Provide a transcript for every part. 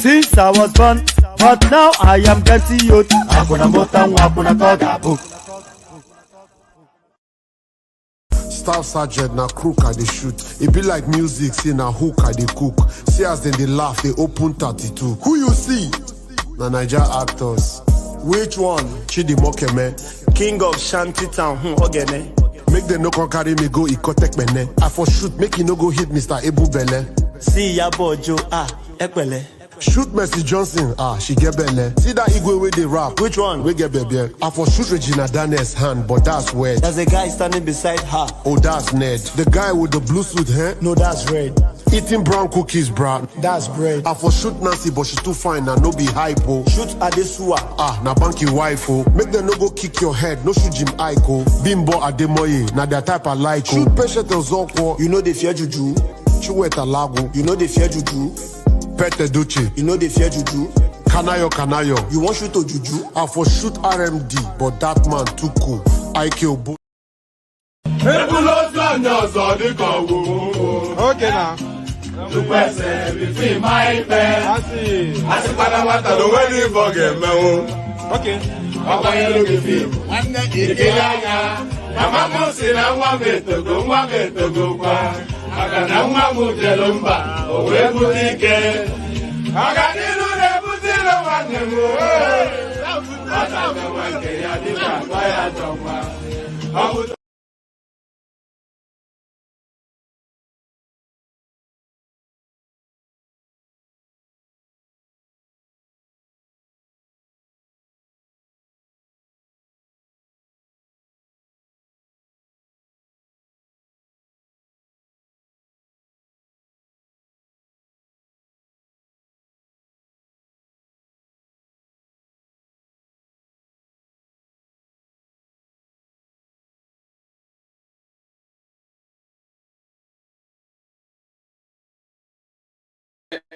Since I was born, but now I am getting youth. Staff sergeant na crook I dey shoot. It be like music, say na hook I dey cook. See as they laugh, they open 32. Who you see? Na Niger actors. Which one? Chidi Mokeme, King of Shantytown, Ogene. make them no come carry me go Ikotek Mene. I for shoot, make you no go hit Mr. Ebu Bele. See Yabo Joe, Ekwele. Shoot Mercy Johnson, she get belle. See that Igwe where they rap. Which one? We get baby. I for shoot Regina Daniel's hand, but that's weird. There's a guy standing beside her. Oh, that's Ned. The guy with the blue suit, huh? No, that's red. Eating brown cookies, bruh. That's bread. I for shoot Nancy, but she too fine, now no be hypo. Shoot Adesua. Na banky wife, oh. Make them no go kick your head, no shoot Jim Aiko. Bimbo Ademoye, na their type I like. Shoot Patient Ozokwo. You know they fear Juju. Chueta Lago. You know they fear Juju. Pete Duce. You know they fear Juju. Kanayo. You want shoot to Juju? I for shoot RMD, but that man too cool. I kill both. Okay now. To person between my pen. I see. I see what I want to do when you forget me. Okay. Papa, you look at me. One day, you get Mama say na one way to go. I got one more jelumba. Oh, we put it again. I got you put it on one more. I got the one day I did not buy a dog.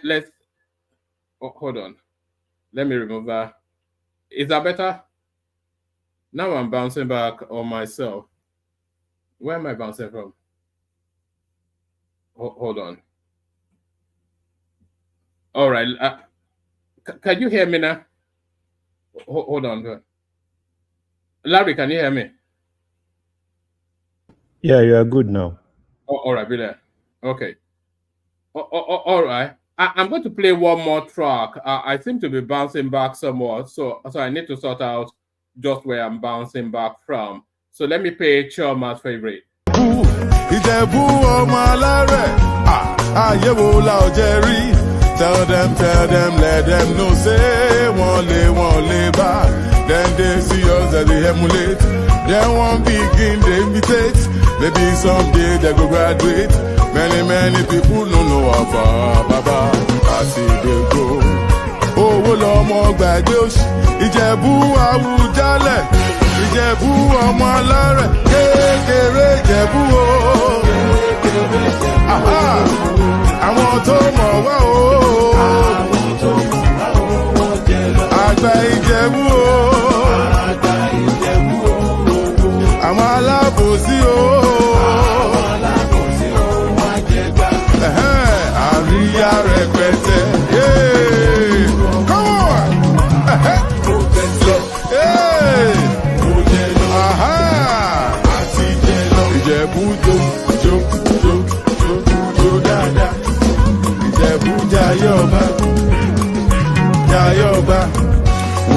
let's hold on. Let me remove that. Is that better? Now I'm bouncing back on myself. Where am I bouncing from? Hold on. All right. Can you hear me now? Hold on. Larry, can you hear me? Yeah, you are good now. Oh, all right, be there. Okay. All right. I'm going to play one more track. I seem to be bouncing back somewhat, so I need to sort out just where I'm bouncing back from. So let me play Choma's favorite. Ìjẹ̀bú ọmọ alárẹ̀, ayé wo la ò jẹ rí? Tell them, let them know say wọ́n lè bá. Then they see us that they emulate. Then one begin they imitate. Maybe someday they go graduate. Many people no know about Baba as e dey go. Owó lọmọ gbàgbé òṣì, Ìjẹ̀bú Àwùjalẹ̀, Ìjẹ̀bú ọmọ alárẹ̀, kékeré Ìjẹ̀bú o. Àwọn tó mọ̀ wá o. Àgbà Ìjẹ̀bú o. Àwọn alábòsí o. Àríyá rẹpẹtẹ. Come on! Ìjẹ̀bú jó dáadáa. Ìjẹ̀bú jayọba.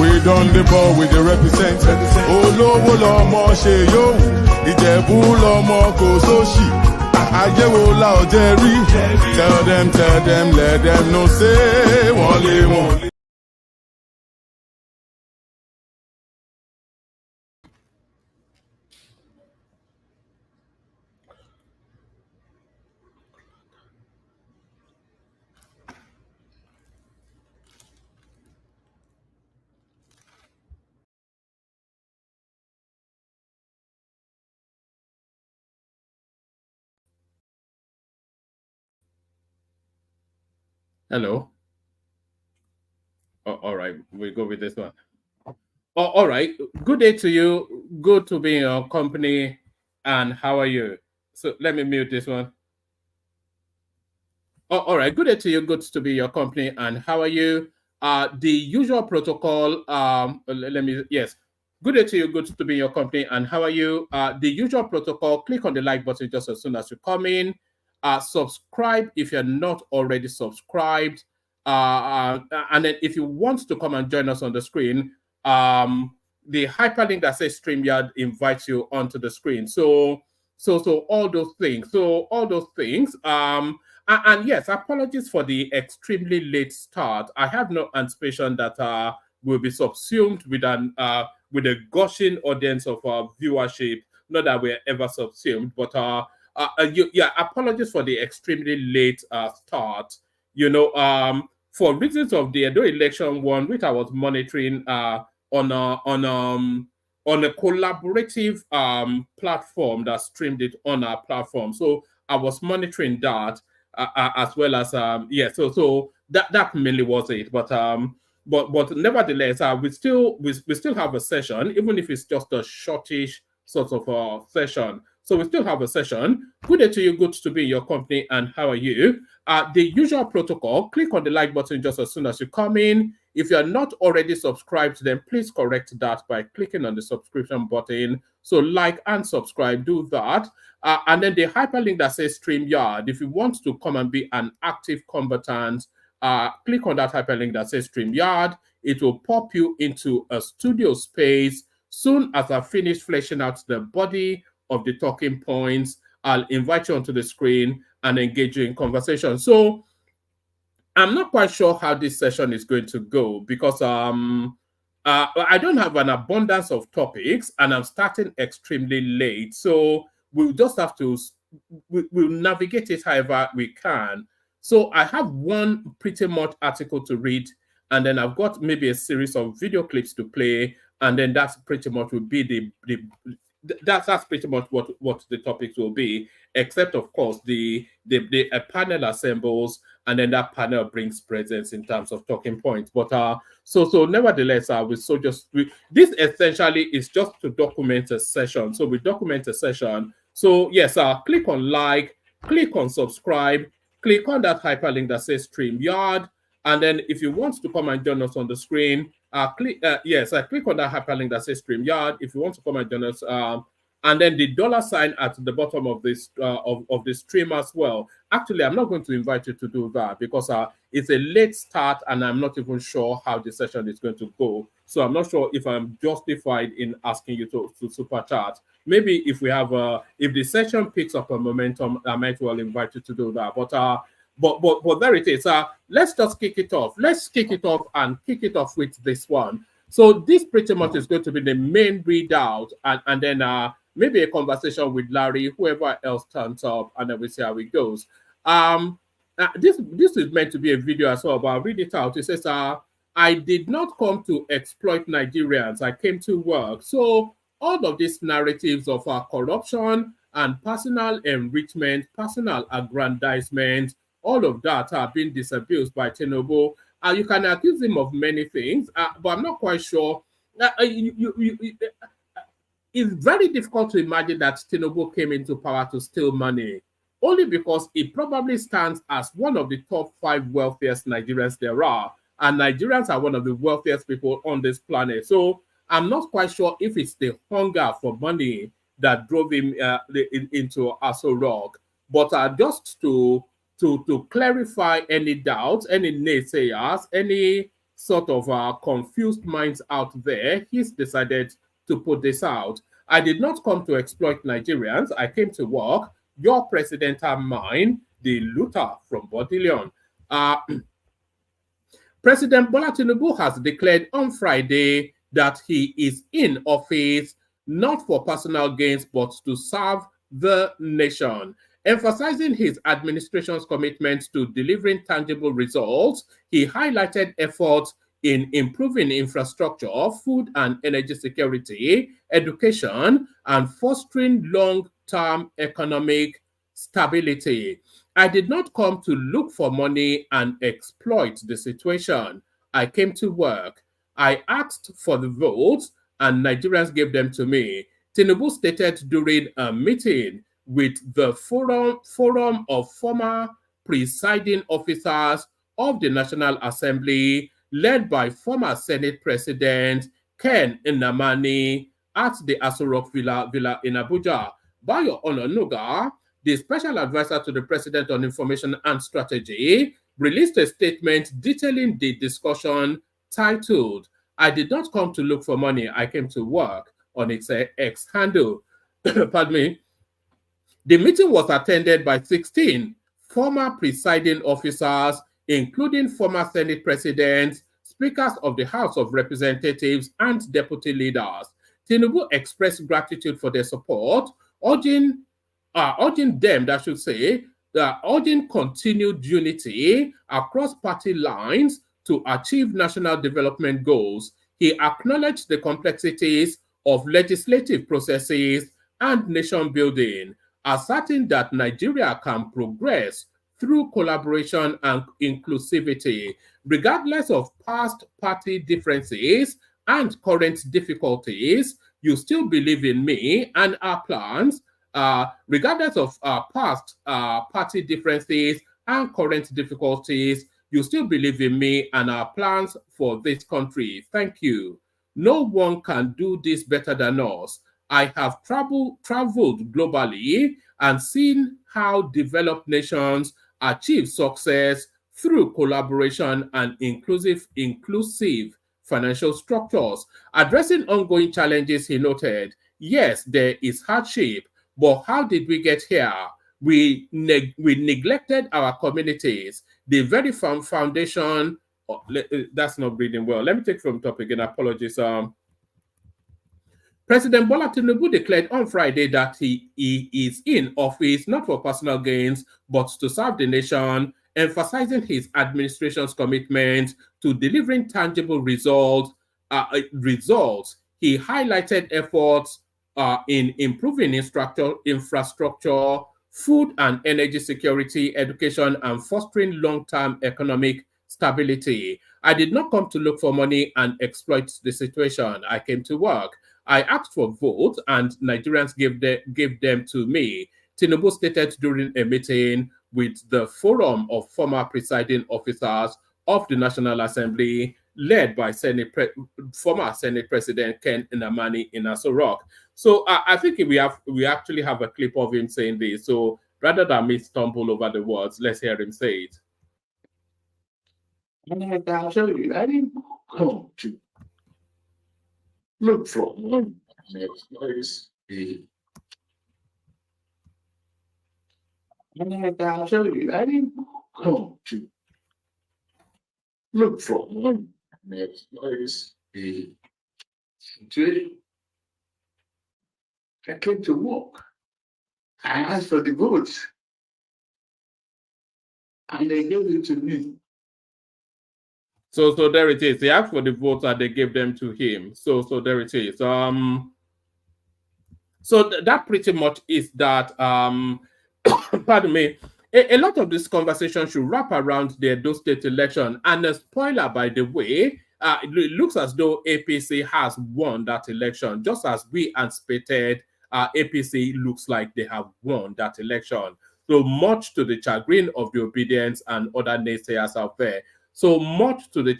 We done the ball with the represent. Olówó lọmọ ṣe yóò. Ìjẹ̀bú lọmọ kò sóṣì. Ayé wo la ò jẹ rí? Tell them, let them know say wọ́n lè. Hello. Oh, all right, we go with this one. Oh, all right. Good day to you. Good to be in your company. And how are you? So let me mute this one. Oh, all right. Good day to you. Good to be in your company. And how are you? The usual protocol. Let me. Yes. Good day to you. Good to be in your company. And how are you? The usual protocol. Click on the like button just as soon as you come in. Subscribe if you're not already subscribed. And then if you want to come and join us on the screen, the hyperlink that says StreamYard invites you onto the screen. So all those things. And yes, apologies for the extremely late start. I have no anticipation that we'll be subsumed with a gushing audience of viewership. Not that we're ever subsumed, but apologies for the extremely late start. For reasons of the Edo election one, which I was monitoring on a collaborative platform that streamed it on our platform. So I was monitoring that as well as So that mainly was it. But nevertheless, we still have a session, even if it's just a shortish sort of session. So we still have a session. Good day to you. Good to be in your company. And how are you? The usual protocol, click on the like button just as soon as you come in. If you're not already subscribed, then please correct that by clicking on the subscription button. So like and subscribe, do that. And then the hyperlink that says StreamYard, if you want to come and be an active combatant, click on that hyperlink that says StreamYard. It will pop you into a studio space. Soon as I finish fleshing out the body of the talking points, I'll invite you onto the screen and engage you in conversation. So I'm not quite sure how this session is going to go because I don't have an abundance of topics and I'm starting extremely late. So we'll just have to we'll navigate it however we can. So I have one pretty much article to read, and then I've got maybe a series of video clips to play, and then that's pretty much will be that's pretty much what the topics will be, except of course the panel assembles and then that panel brings presence in terms of talking points. But so nevertheless, this essentially is just to document a session. So we document a session. So yes, click on like, click on subscribe, click on that hyperlink that says StreamYard, and then if you want to come and join us on the screen, click on that hyperlink that says StreamYard. If you want to come and join us, and then the $sign at the bottom of this of the stream as well. Actually, I'm not going to invite you to do that because it's a late start and I'm not even sure how the session is going to go. So I'm not sure if I'm justified in asking you to super chat. Maybe if we have if the session picks up a momentum, I might well invite you to do that. But there it is. Let's just kick it off. Let's kick it off and kick it off with this one. So this pretty much is going to be the main readout, and then maybe a conversation with Larry, whoever else turns up, and then we see how it goes. This is meant to be a video as well, but I'll read it out. It says, I did not come to exploit Nigerians. I came to work. So all of these narratives of corruption and personal enrichment, personal aggrandizement, all of that are being disabused by Tinubu. You can accuse him of many things, but I'm not quite sure. It's very difficult to imagine that Tinubu came into power to steal money, only because it probably stands as one of the top 5 wealthiest Nigerians there are. And Nigerians are one of the wealthiest people on this planet. So I'm not quite sure if it's the hunger for money that drove him into Aso Rock. But just to clarify any doubts, any naysayers, any sort of confused minds out there, he's decided to put this out. I did not come to exploit Nigerians. I came to work. Your president and mine, the looter from Bodilion. President Bola Tinubu has declared on Friday that he is in office not for personal gains, but to serve the nation. Emphasizing his administration's commitment to delivering tangible results, he highlighted efforts in improving infrastructure, food and energy security, education, and fostering long-term economic stability. I did not come to look for money and exploit the situation. I came to work. I asked for the votes, and Nigerians gave them to me. Tinubu stated during a meeting with the forum of former presiding officers of the National Assembly, led by former Senate President Ken Nnamani at the Aso Rock Villa in Abuja. Bayo Ononuga, the special advisor to the President on Information and Strategy, released a statement detailing the discussion titled, I did not come to look for money, I came to work, on its X handle. Pardon me. The meeting was attended by 16 former presiding officers, including former Senate presidents, speakers of the House of Representatives, and deputy leaders. Tinubu expressed gratitude for their support, urging continued unity across party lines to achieve national development goals. He acknowledged the complexities of legislative processes and nation building, asserting that Nigeria can progress through collaboration and inclusivity, regardless of past party differences and current difficulties. You still believe in me and our plans, regardless of past party differences and current difficulties. You still believe in me and our plans for this country. Thank you. No one can do this better than us. I have traveled globally and seen how developed nations achieve success through collaboration and inclusive financial structures. Addressing ongoing challenges, he noted, yes, there is hardship, but how did we get here? We neglected our communities. The very foundation, that's not reading well. Let me take from top again, apologies. President Bola Tinubu declared on Friday that he is in office not for personal gains, but to serve the nation, emphasizing his administration's commitment to delivering tangible results. He highlighted efforts in improving infrastructure, food and energy security, education, and fostering long-term economic stability. I did not come to look for money and exploit the situation. I came to work. I asked for votes, and Nigerians gave them to me. Tinubu stated during a meeting with the Forum of Former Presiding Officers of the National Assembly, led by former Senate President Ken Nnamani in Aso Rock. So I think we actually have a clip of him saying this. So rather than me stumble over the words, let's hear him say it. And I'll show you, I didn't come to look for one. And I'll show you, I didn't come to look for one. I came to work. I asked for the votes. And they gave it to me. So there it is. He asked for the votes and they gave them to him. So there it is. So that pretty much is that. Pardon me. A lot of this conversation should wrap around the Edo State election. And a spoiler, by the way, it looks as though APC has won that election, just as we anticipated. APC looks like they have won that election. So much to the chagrin of the Obedience and other naysayers out there. So much to the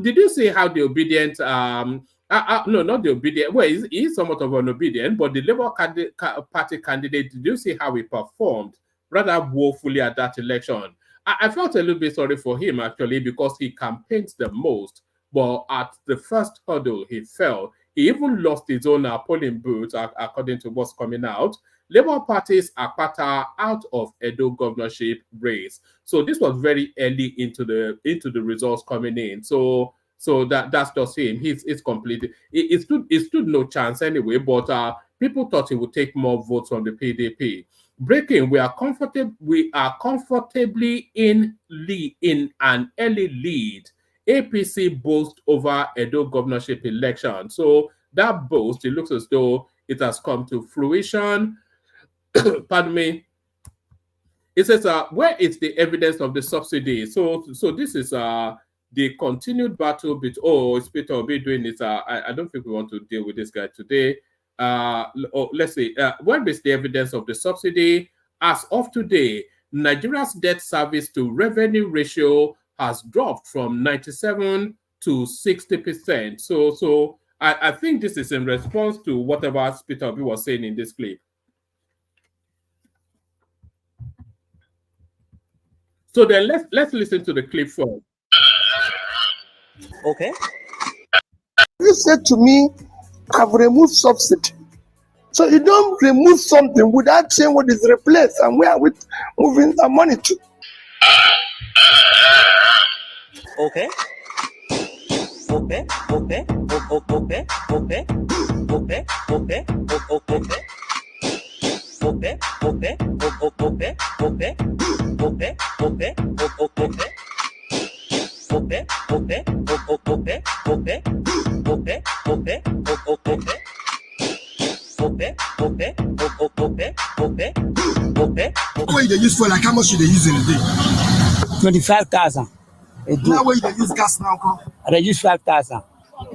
did you see how the Obedient, no, not the Obedient, well, he's somewhat of an Obedient, but the Labour Party candidate, did you see how he performed rather woefully at that election? I felt a little bit sorry for him, actually, because he campaigned the most, but at the first hurdle, he fell. He even lost his own polling booth, according to what's coming out. Labour parties are out of Edo governorship race. So this was very early into the results coming in. So that's just him. It's completely. It stood no chance anyway. But people thought he would take more votes from the PDP. Breaking, we are comfortably in an early lead. APC boast over Edo governorship election. So that boast, it looks as though it has come to fruition. Pardon me. It says, where is the evidence of the subsidy? So this is the continued battle it's Peter Obi doing this. I don't think we want to deal with this guy today. Let's see. Where is the evidence of the subsidy? As of today, Nigeria's debt service to revenue ratio has dropped from 97 to 60%. So I think this is in response to whatever Peter Obi was saying in this clip. So then let's listen to the clip first. Okay. You said to me, I've removed subsidy. So you don't remove something without saying what is replaced and where are we moving the money to. Okay. Okay. Okay. Okay. Okay. Okay. Okay. Okay. Okay, okay, okay, okay, okay, okay, okay. Okay, okay, okay, okay, okay, okay, okay. Okay, okay, okay, okay, okay. Where they use fuel, like how much they use in a day? 25,000. Now where they use gas now, They use 5,000.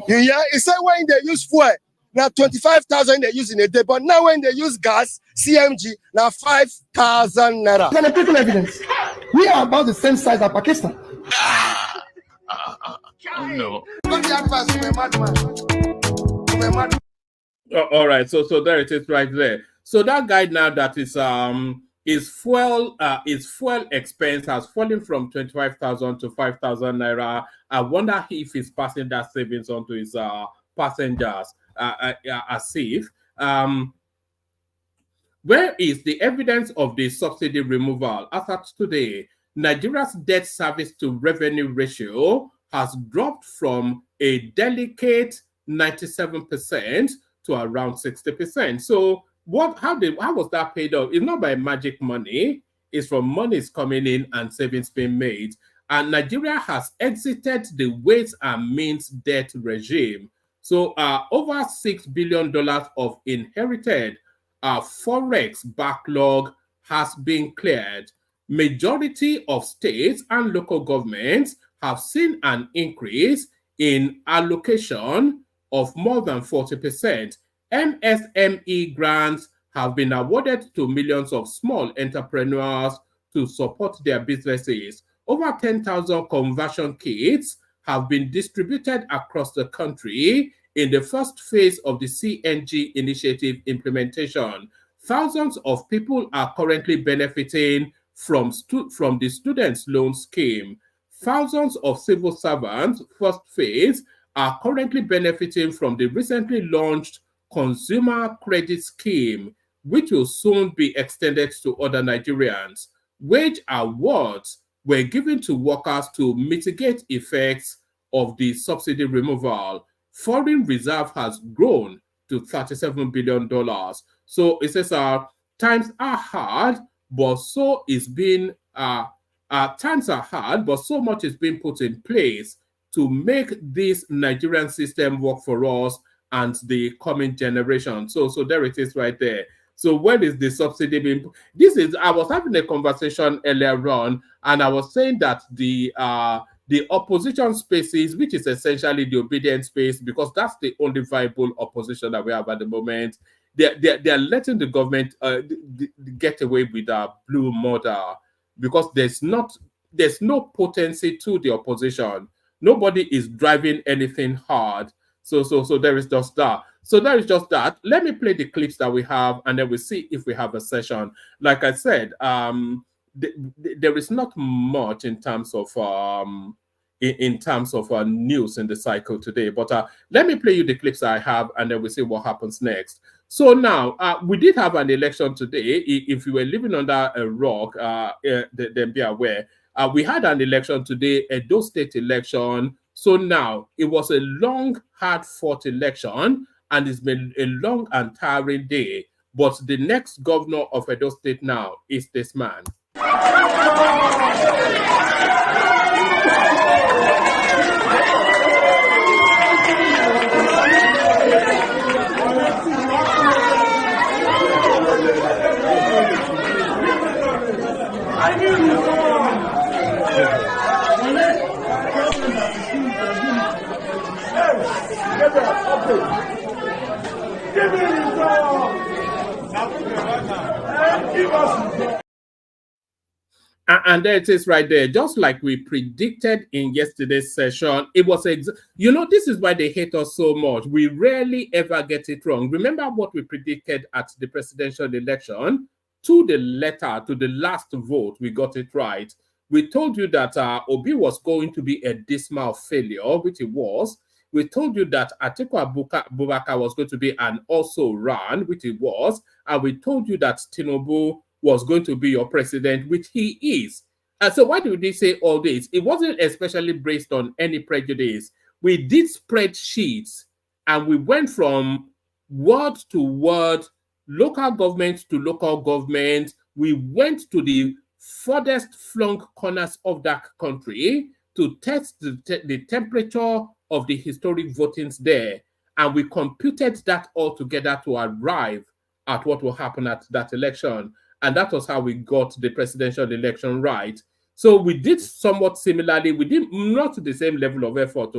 Yeah, he said when they use fuel, now 25,000 they use in a day, but now when they use gas, CMG, now 5,000 naira. Political evidence. We are about the same size as Pakistan. No. All right, so there it is right there. So that guy now that is fuel expense has fallen from 25,000 to 5,000 naira. I wonder if he's passing that savings on to his passengers as safe. Where is the evidence of the subsidy removal? As at today, Nigeria's debt service to revenue ratio has dropped from a delicate 97% to around 60%. So how was that paid off? It's not by magic money. It's from monies coming in and savings being made. And Nigeria has exited the Ways and Means debt regime. So over $6 billion of inherited forex backlog has been cleared. Majority of states and local governments have seen an increase in allocation of more than 40%. MSME grants have been awarded to millions of small entrepreneurs to support their businesses. Over 10,000 conversion kits have been distributed across the country in the first phase of the CNG initiative implementation. Thousands of people are currently benefiting from the students' loan scheme. Thousands of civil servants, first phase, are currently benefiting from the recently launched consumer credit scheme, which will soon be extended to other Nigerians. Wage awards were given to workers to mitigate effects of the subsidy removal. Foreign reserve has grown to $37 billion. So it says times are hard, but so is being times are hard, but so much is being put in place to make this Nigerian system work for us and the coming generation. So there it is right there. So when is the subsidy being? I was having a conversation earlier on, and I was saying that the opposition spaces, which is essentially the obedient space, because that's the only viable opposition that we have at the moment, they're letting the government get away with a blue model, because there's no potency to the opposition. Nobody is driving anything hard. So there is just that. So there is just that. Let me play the clips that we have, and then we'll see if we have a session. Like I said, there is not much in terms of news in the cycle today. But let me play you the clips I have, and then we'll see what happens next. So now, we did have an election today. If you were living under a rock, then be aware. We had an election today, a Edo State election. So now, it was a long, hard-fought election, and it's been a long and tiring day. But the next governor of Edo State now is this man. And there it is right there. Just like we predicted in yesterday's session, it was, this is why they hate us so much. We rarely ever get it wrong. Remember what we predicted at the presidential election? To the letter, to the last vote, we got it right. We told you that Obi was going to be a dismal failure, which it was. We told you that Atiku Abubakar was going to be an also run, which it was. And we told you that Tinubu was going to be your president, which he is. And so why did we say all this? It wasn't especially based on any prejudice. We did spreadsheets, and we went from word to word, local government to local government. We went to the furthest flung corners of that country to test the temperature of the historic votings there. And we computed that all together to arrive at what will happen at that election. And that was how we got the presidential election right. So we did somewhat similarly. We did not to the same level of effort,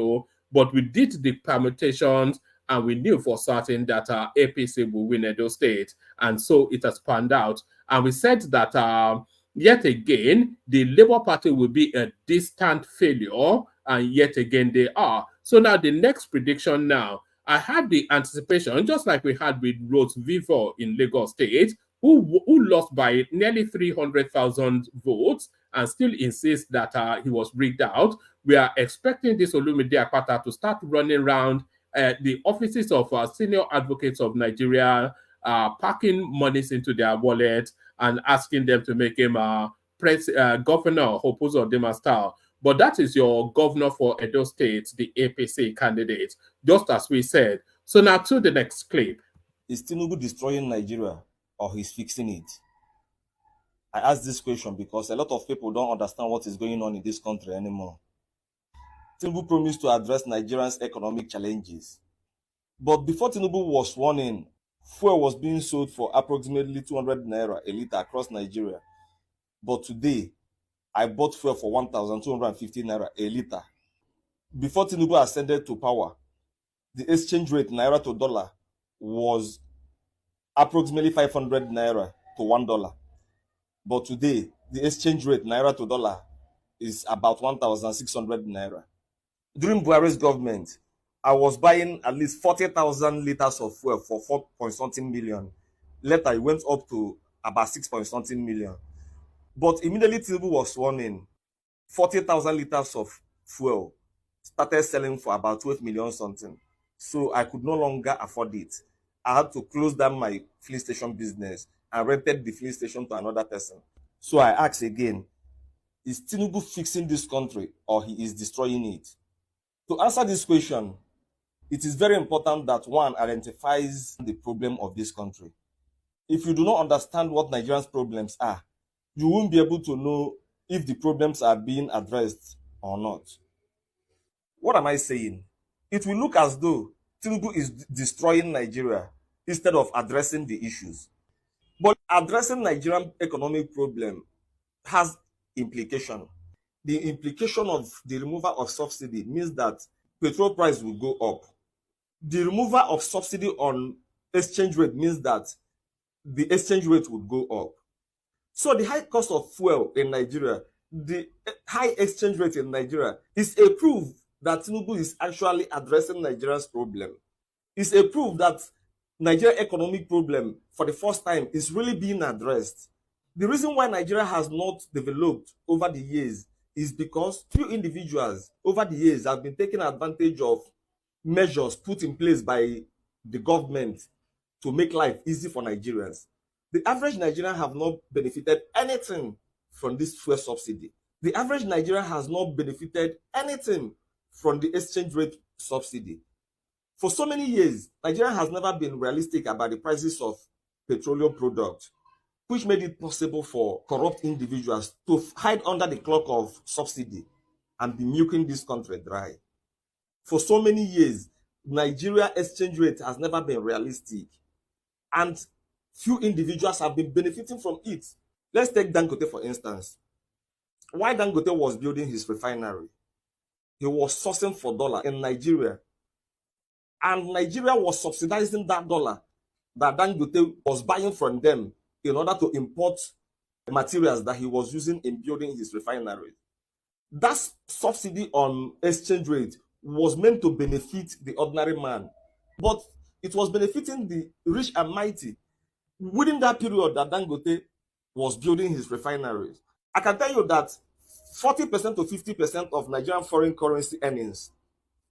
but we did the permutations, and we knew for certain that APC will win Edo State. And so it has panned out. And we said that yet again, the Labour Party will be a distant failure, and yet again they are. So now the next prediction now, I had the anticipation, just like we had with Rose Vivo in Lagos State, who lost by nearly 300,000 votes and still insists that he was rigged out. We are expecting this Olumide Akpata to start running around the offices of senior advocates of Nigeria, packing monies into their wallet and asking them to make him governor, Opuzodinma style. But that is your governor for Edo State, the APC candidate, just as we said. So now to the next clip. Is Tinubu destroying Nigeria, or he's fixing it? I ask this question because a lot of people don't understand what is going on in this country anymore. Tinubu promised to address Nigerians' economic challenges. But before Tinubu was sworn in fuel was being sold for approximately 200 naira a liter across Nigeria. But today, I bought fuel for 1,250 naira a liter. Before Tinubu ascended to power, the exchange rate naira to dollar was approximately 500 naira to $1. But today, the exchange rate naira to dollar is about 1,600 naira. During Buhari's government, I was buying at least 40,000 liters of fuel for 4 point something million. Later, it went up to about 6 point something million. But immediately Tinubu was sworn in, 40,000 liters of fuel started selling for about 12 million something. So I could no longer afford it. I had to close down my filling station business and rented the filling station to another person. So I ask again, is Tinubu fixing this country or he is destroying it? To answer this question, it is very important that one identifies the problem of this country. If you do not understand what Nigerians' problems are, you won't be able to know if the problems are being addressed or not. What am I saying? It will look as though Tinubu is destroying Nigeria instead of addressing the issues. But addressing Nigerian economic problem has implication. The implication of the removal of subsidy means that petrol price will go up. The removal of subsidy on exchange rate means that the exchange rate would go up. So the high cost of fuel in Nigeria, the high exchange rate in Nigeria is a proof that Tinubu is actually addressing Nigeria's problem. It's a proof that Nigeria's economic problem for the first time is really being addressed. The reason why Nigeria has not developed over the years is because few individuals over the years have been taking advantage of measures put in place by the government to make life easy for Nigerians. The average Nigerian have not benefited anything from this fuel subsidy. The average Nigerian has not benefited anything from the exchange rate subsidy. For so many years, Nigeria has never been realistic about the prices of petroleum products, which made it possible for corrupt individuals to hide under the cloak of subsidy and be milking this country dry. For so many years, Nigeria exchange rate has never been realistic, and few individuals have been benefiting from it. Let's take Dangote for instance. Why Dangote was building his refinery, he was sourcing for dollar in Nigeria, and Nigeria was subsidizing that dollar that Dangote was buying from them in order to import materials that he was using in building his refinery. That subsidy on exchange rate was meant to benefit the ordinary man, but it was benefiting the rich and mighty. Within that period that Dangote was building his refineries, I can tell you that 40% to 50% of Nigerian foreign currency earnings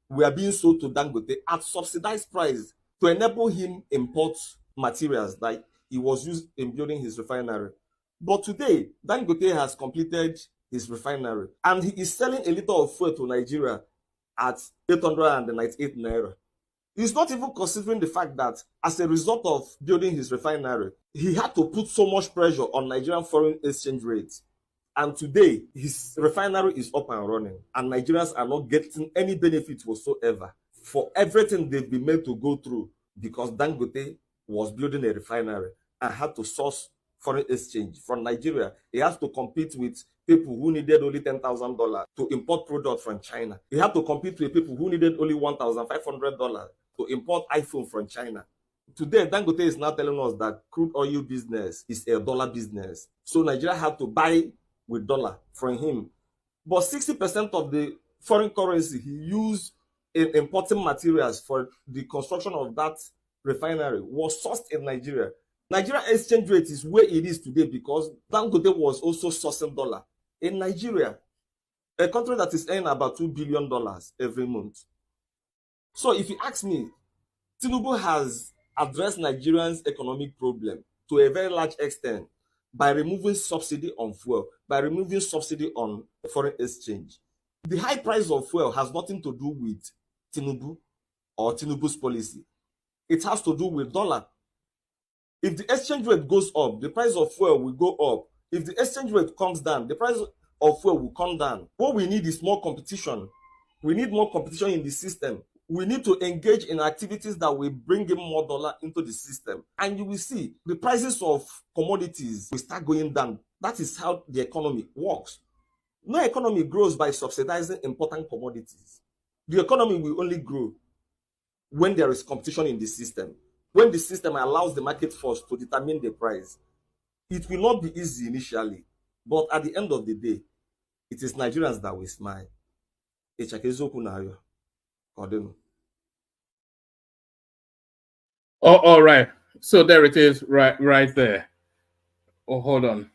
were being sold to Dangote at subsidized price to enable him import materials that he was used in building his refinery. But today, Dangote has completed his refinery and he is selling a liter of fuel to Nigeria at 898 naira. He's not even considering the fact that as a result of building his refinery, he had to put so much pressure on Nigerian foreign exchange rates. And today, his refinery is up and running, and Nigerians are not getting any benefit whatsoever for everything they've been made to go through because Dangote was building a refinery and had to source foreign exchange from Nigeria. He has to compete with people who needed only $10,000 to import products from China. He had to compete with people who needed only $1,500 to import iPhone from China. Today, Dangote is now telling us that crude oil business is a dollar business. So Nigeria had to buy with dollar from him. But 60% of the foreign currency he used in importing materials for the construction of that refinery was sourced in Nigeria. Nigeria exchange rate is where it is today because Dangote was also sourcing dollar in Nigeria, a country that is earning about $2 billion every month. So if you ask me, Tinubu has addressed Nigerians' economic problem to a very large extent by removing subsidy on fuel, by removing subsidy on foreign exchange. The high price of fuel has nothing to do with Tinubu or Tinubu's policy. It has to do with dollar. If the exchange rate goes up, the price of fuel will go up. If the exchange rate comes down, the price of fuel will come down. What we need is more competition. We need more competition in the system. We need to engage in activities that will bring in more dollar into the system. And you will see the prices of commodities will start going down. That is how the economy works. No economy grows by subsidizing important commodities. The economy will only grow when there is competition in the system. When the system allows the market force to determine the price. It will not be easy initially, but at the end of the day, it is Nigerians that will smile. Oh, all right. So there it is, right there. Oh, hold on.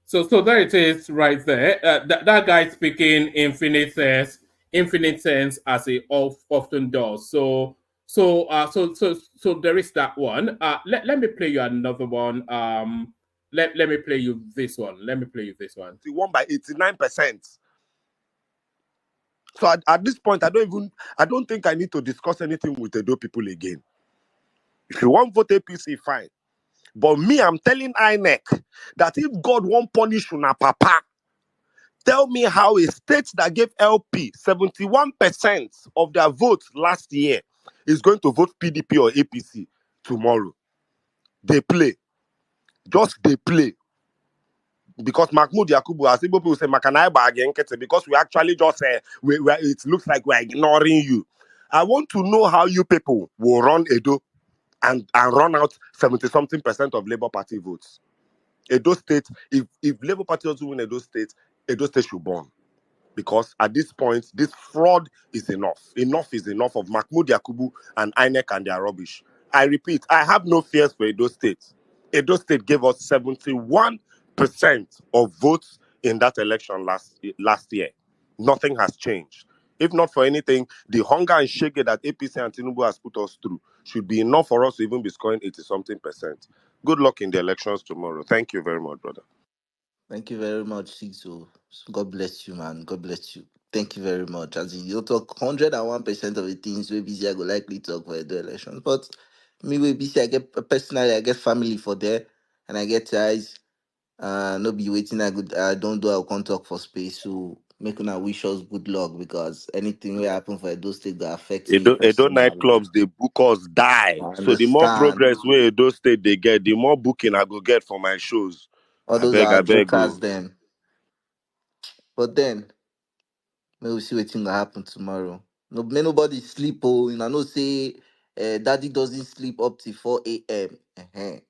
So there it is, right there. That guy speaking infinite sense as he often does. So there is that one. Let me play you another one. Let me play you this one. He won by 89%. So at this point, I don't think I need to discuss anything with the Edo people again. If you want vote APC, fine. But me, I'm telling INEC that if God won't punish una papa, tell me how a state that gave LP 71% of their votes last year is going to vote PDP or APC tomorrow. They play. Just they play. Because Mahmoud Yakubu, as people say, Makanai bargain, because we actually just say, it looks like we're ignoring you. I want to know how you people will run Edo and run out 70-something% of Labour Party votes. Edo State, if Labour Party also win Edo State should burn. Because at this point, this fraud is enough. Enough is enough of Mahmoud Yakubu and INEC and their rubbish. I repeat, I have no fears for Edo State. Edo State gave us 71% of votes in that election last year. Nothing has changed. If not for anything, the hunger and shake that APC and Tinubu has put us through should be enough for us to even be scoring 80-something%. Good luck in the elections tomorrow. Thank you very much, brother. Thank you very much, Sigso. God bless you, man. God bless you. Thank you very much. As you talk 101% of the things we busy, I go likely talk for the elections. But me we busy, I get family for there, and I get ties. No be waiting. I don't do. I can't talk for space. So make una wish us good luck, because anything will happen for those State that affect me Edo personally. nightclubs, they book us die. I So the more understand. progress where Edo State they get, the more booking I go get for my shows. All those are jokers then. But then, may we see what thing will happen tomorrow. No, may nobody sleep. Oh, you know, say daddy doesn't sleep up till 4 a.m. May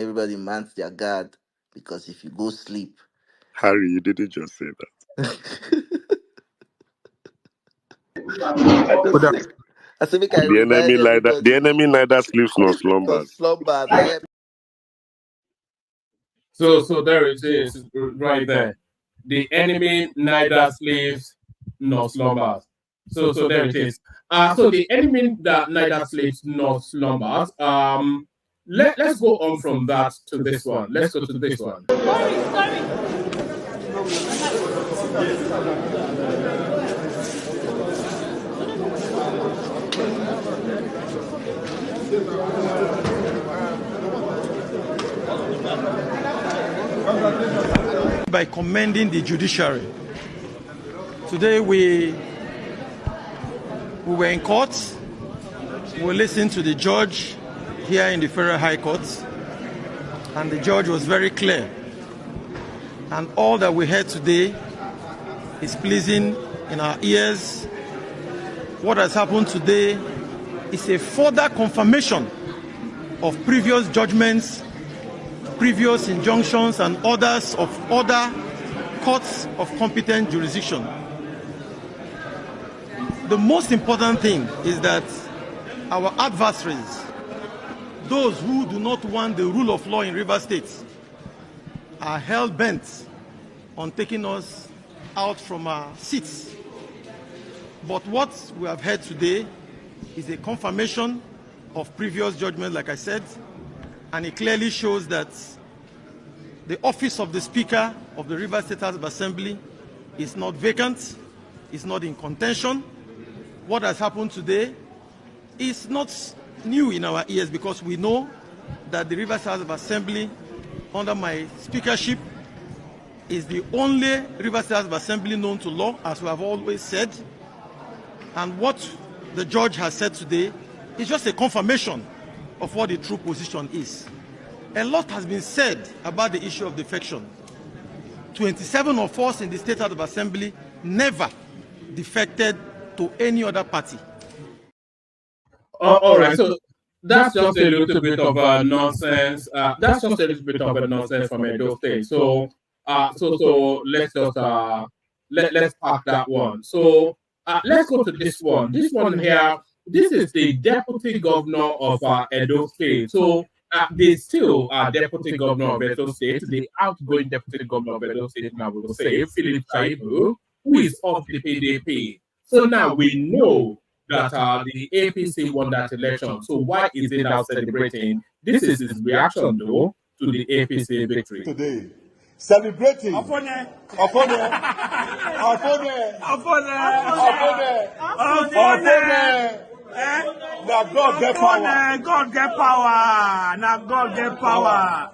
everybody man their guard, because if you go sleep, Harry, you didn't just say that. I say make I The remind everybody. The enemy neither sleeps nor slumbers. Slumbers. So there it is, right there. The enemy neither sleeps nor slumbers. So there it is. So the enemy that neither sleeps nor slumbers. Let's go on from that to this one. Let's go to this one. By commending the judiciary. Today we were in court. We listened to the judge here in the Federal High Court, and the judge was very clear. And all that we heard today is pleasing in our ears. What has happened today is a further confirmation of previous judgments, previous injunctions, and orders of other courts of competent jurisdiction. The most important thing is that our adversaries, those who do not want the rule of law in Rivers State, are hell-bent on taking us out from our seats. But what we have heard today is a confirmation of previous judgment, like I said, and it clearly shows that the office of the Speaker of the Rivers State House of Assembly is not vacant, is not in contention. What has happened today is not new in our ears, because we know that the Rivers House of Assembly, under my speakership, is the only Rivers House of Assembly known to law, as we have always said. And what the judge has said today is just a confirmation of what the true position is. A lot has been said about the issue of defection. 27 of us in the State House of Assembly never defected to any other party. All right, so that's just a little bit of nonsense. That's just a little bit of a nonsense from Edo State. So, so let's just let's park that one. So let's go to this one. This one here. This is the deputy governor of Edo State. So they still are deputy governor of Edo State. The outgoing deputy governor of Edo State now will say Philip Chaibu, who is of the PDP. So now we know that the APC won that election. So why is it now celebrating? This is his reaction, though, to the APC victory. Today, celebrating. Now God get power. God get power. Now God get power.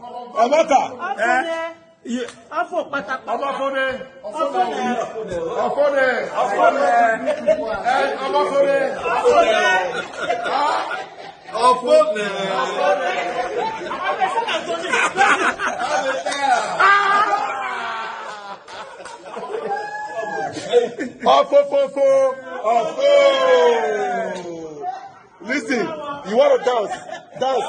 Listen, you want to dance? Dance.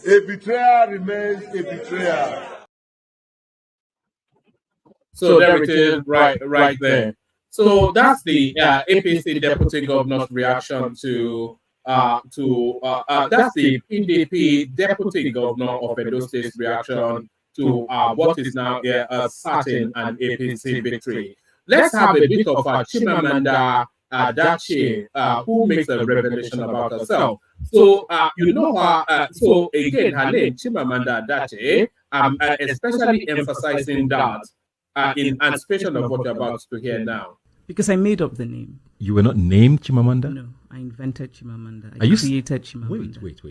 A betrayer remains a betrayer. So there it is, right there. So that's the APC deputy governor's reaction to that's the PDP deputy governor of Edo State's reaction to what is now a certain and APC victory. Let's have a bit of Chimamanda Adachi, who makes a revelation about herself. So you know her. So again, her name Chimamanda Adachi, especially emphasizing that in anticipation of what you're about to hear now. Because I made up the name. You were not named Chimamanda? No, I invented Chimamanda. I created Chimamanda. Wait.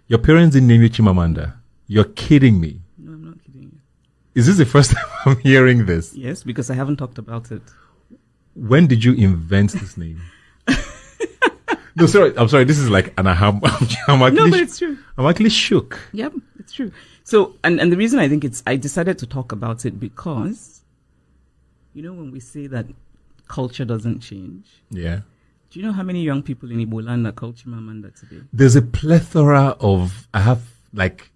Your parents didn't name you Chimamanda? You're kidding me. No, I'm not kidding you. Is this the first time I'm hearing this? Yes, because I haven't talked about it. When did you invent this name? No, sorry. I'm sorry. This is like an aha. No, but it's true. I'm actually shook. Yep, it's true. So, and the reason I think I decided to talk about it because, you know, when we say that culture doesn't change. Yeah. Do you know how many young people in Igbo land are called Chimamanda today? There's a plethora of, I have like,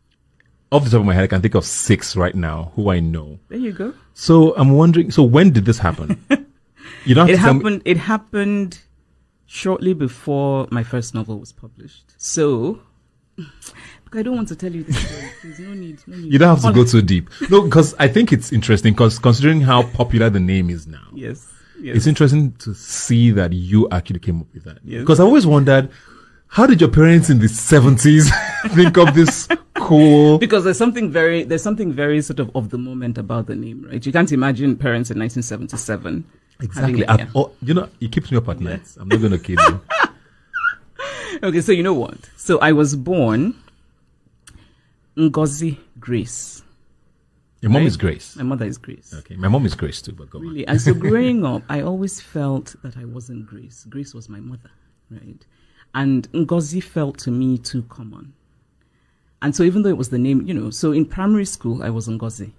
off the top of my head, I can think of 6 right now who I know. There you go. So I'm wondering, so when did this happen? You don't have to It happened shortly before my first novel was published. So, I don't want to tell you this story. There's no need. You don't have to go too deep. No, because I think it's interesting because considering how popular the name is now. Yes. It's interesting to see that you actually came up with that. Yes. Because I always wondered, how did your parents in the 70s think of this cool? Because there's something very sort of the moment about the name, right? You can't imagine parents in 1977. Exactly. You know, it keeps me up at night. I'm not going to kid you. Okay, so you know what? So I was born Ngozi Grace. Your mom is Grace? My mother is Grace. Okay, my mom is Grace too, but go really? On. And so growing up, I always felt that I wasn't Grace. Grace was my mother, right? And Ngozi felt to me too common. And so even though it was the name, you know, so in primary school, I was Ngozi.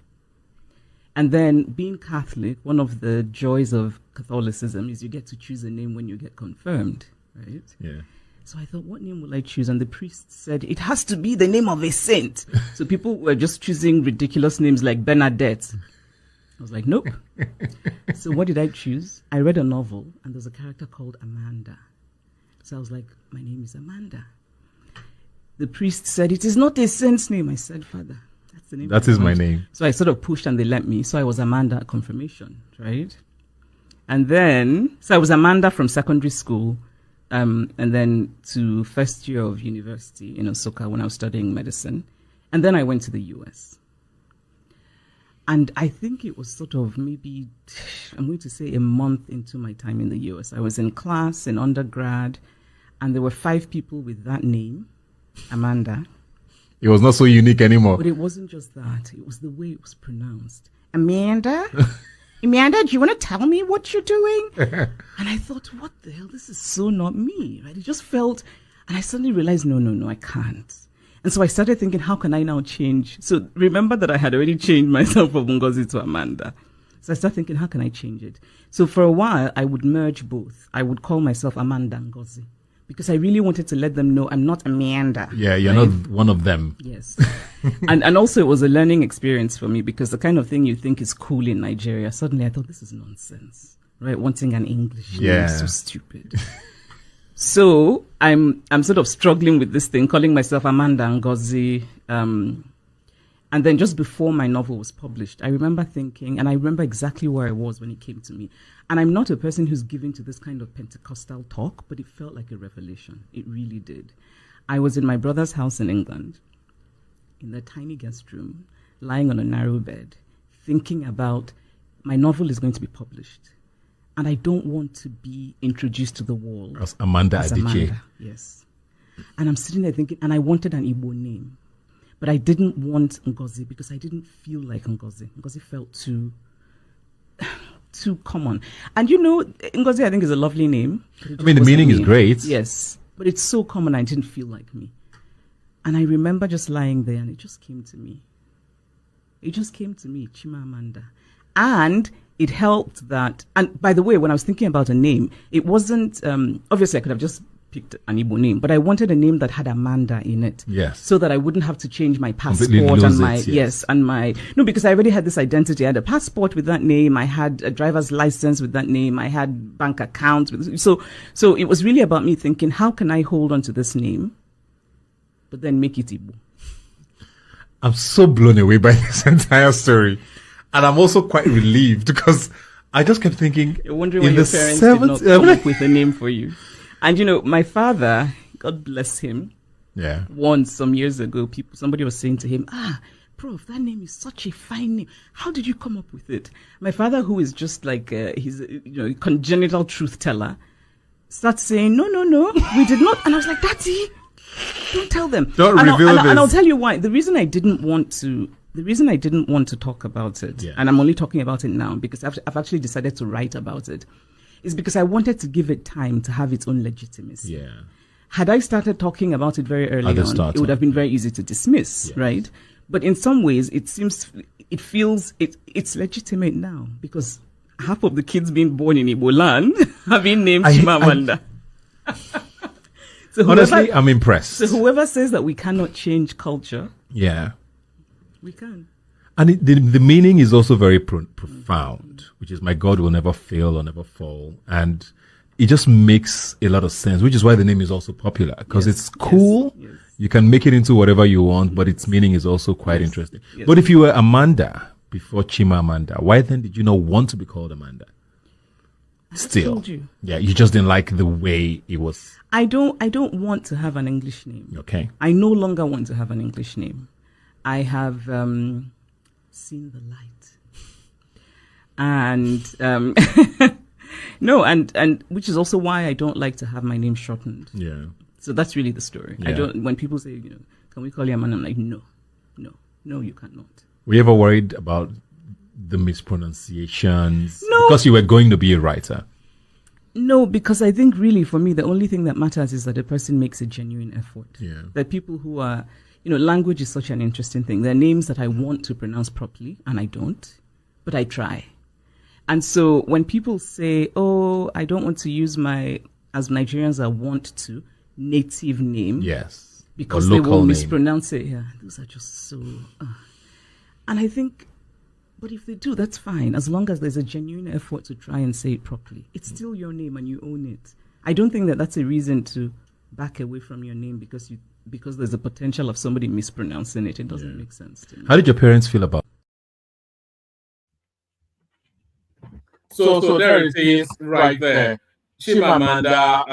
And then being Catholic, one of the joys of Catholicism is you get to choose a name when you get confirmed, right? Yeah. So I thought, what name will I choose? And the priest said, it has to be the name of a saint. So people were just choosing ridiculous names like Bernadette. I was like, nope. So what did I choose? I read a novel and there's a character called Amanda. So I was like, my name is Amanda. The priest said, it is not a saint's name. I said, Father, that's the name. That is my name. So I sort of pushed and they let me. So I was Amanda at confirmation, right? And then, so I was Amanda from secondary school. And then to first year of university in Osaka when I was studying medicine. And then I went to the US. And I think it was sort of maybe, I'm going to say a month into my time in the US. I was in class in undergrad, and there were 5 people with that name, Amanda. It was not so unique anymore. But it wasn't just that. It was the way it was pronounced. Amanda? Amanda, do you want to tell me what you're doing? And I thought, what the hell? This is so not me, right? It just felt, and I suddenly realized, no, I can't. And so I started thinking, how can I now change? So remember that I had already changed myself from Ngozi to Amanda. So I started thinking, how can I change it? So for a while, I would merge both. I would call myself Amanda Ngozi, because I really wanted to let them know I'm not Amanda. Yeah, you're not one of them. Yes. and also it was a learning experience for me, because the kind of thing you think is cool in Nigeria, suddenly I thought, this is nonsense, right? Wanting an English name is so stupid. So I'm sort of struggling with this thing, calling myself Amanda Ngozi. And then just before my novel was published, I remember thinking, and I remember exactly where I was when it came to me. And I'm not a person who's given to this kind of Pentecostal talk, but it felt like a revelation. It really did. I was in my brother's house in England, in the tiny guest room, lying on a narrow bed, thinking about my novel is going to be published. And I don't want to be introduced to the world as Amanda Adichie. Yes. And I'm sitting there thinking, and I wanted an Igbo name. But I didn't want Ngozi because I didn't feel like Ngozi. Ngozi felt too common. And Ngozi I think is a lovely name. I mean, the meaning is great. Yes. But it's so common, I didn't feel like me. And I remember just lying there and it just came to me. Chimamanda. And it helped that, and by the way, when I was thinking about a name, it wasn't, obviously I could have just picked an Igbo name, but I wanted a name that had Amanda in it. Yes. So that I wouldn't have to change my passport and because I already had this identity. I had a passport with that name. I had a driver's license with that name. I had bank accounts so it was really about me thinking, how can I hold on to this name, but then make it Igbo? I'm so blown away by this entire story. And I'm also quite relieved because I just kept thinking, you're wondering why your parents did not come up with a name for you. And my father, God bless him, once some years ago, somebody was saying to him, Prof, that name is such a fine name. How did you come up with it? My father, who is just like he's a congenital truth teller, starts saying, no, we did not. And I was like, Daddy, don't tell them. Don't reveal this. And I'll tell you why. The reason I didn't want to talk about it, and I'm only talking about it now because I've actually decided to write about it, is because I wanted to give it time to have its own legitimacy. Yeah. Had I started talking about it very early on, it would have been very easy to dismiss, right? But in some ways, it feels it's legitimate now because half of the kids being born in Igbo land have been named Chimamanda. So honestly, I'm impressed. So whoever says that we cannot change culture, we can. And the meaning is also very profound, which is my God will never fail or never fall. And it just makes a lot of sense, which is why the name is also popular, because it's cool. Yes. You can make it into whatever you want, but its meaning is also quite interesting. Yes. But if you were Amanda before Chimamanda, why then did you not want to be called Amanda? Still. Told you. Yeah, you just didn't like the way it was. I don't want to have an English name. Okay. I no longer want to have an English name. I have seen the light. And and which is also why I don't like to have my name shortened. Yeah. So that's really the story. Yeah. When people say, can we call you Amanda? I'm like, no, you cannot. Were you ever worried about the mispronunciations? No. Because you were going to be a writer. No, because I think really for me, the only thing that matters is that a person makes a genuine effort. Yeah. That people who are, language is such an interesting thing. There are names that I want to pronounce properly and I don't, but I try. And so when people say, I don't want to use as Nigerians I want to, native name. Yes. Because they will mispronounce it. Yeah. Those are just so. And I think, but if they do, that's fine. As long as there's a genuine effort to try and say it properly. It's still your name and you own it. I don't think that that's a reason to back away from your name because there's a potential of somebody mispronouncing it. It doesn't make sense to me. How did your parents feel about it? So there it is right there. Chimamanda,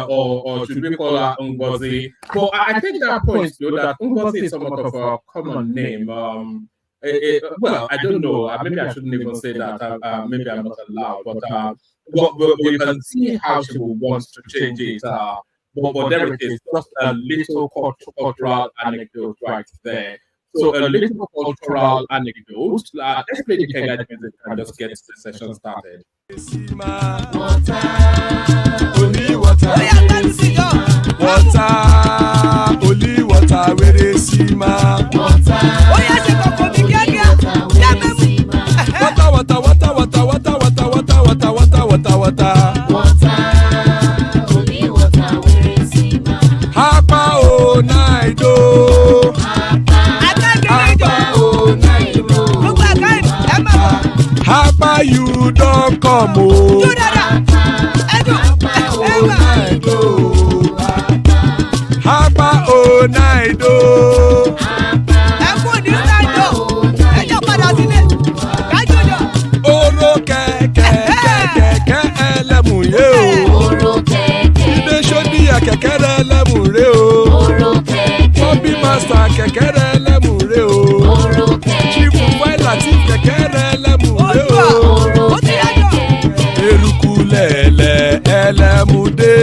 or should we call her Ngozi? But I think that points to that Ngozi is somewhat of a common name. well, I don't know. Maybe I shouldn't even say that. Maybe I'm not allowed. But you can see how she will want to change it. But there it is, just a little cultural anecdote right there. So a little cultural anecdote. Let's play the Kega music and just get the session started. Only water, where they see ma. You don't come home. Hapa o naido. Oro kẹ̀kẹ́ ẹlẹ́mù yé o. Ibe sodi ya kẹ̀kẹ́ ẹlẹ́mù re o. Bobby master kẹ̀kẹ́ ẹlẹ́mù re o. Chief Waila ti kẹ̀kẹ́ ẹlẹ́mù re o. Erukulele ẹlẹ́mùdé.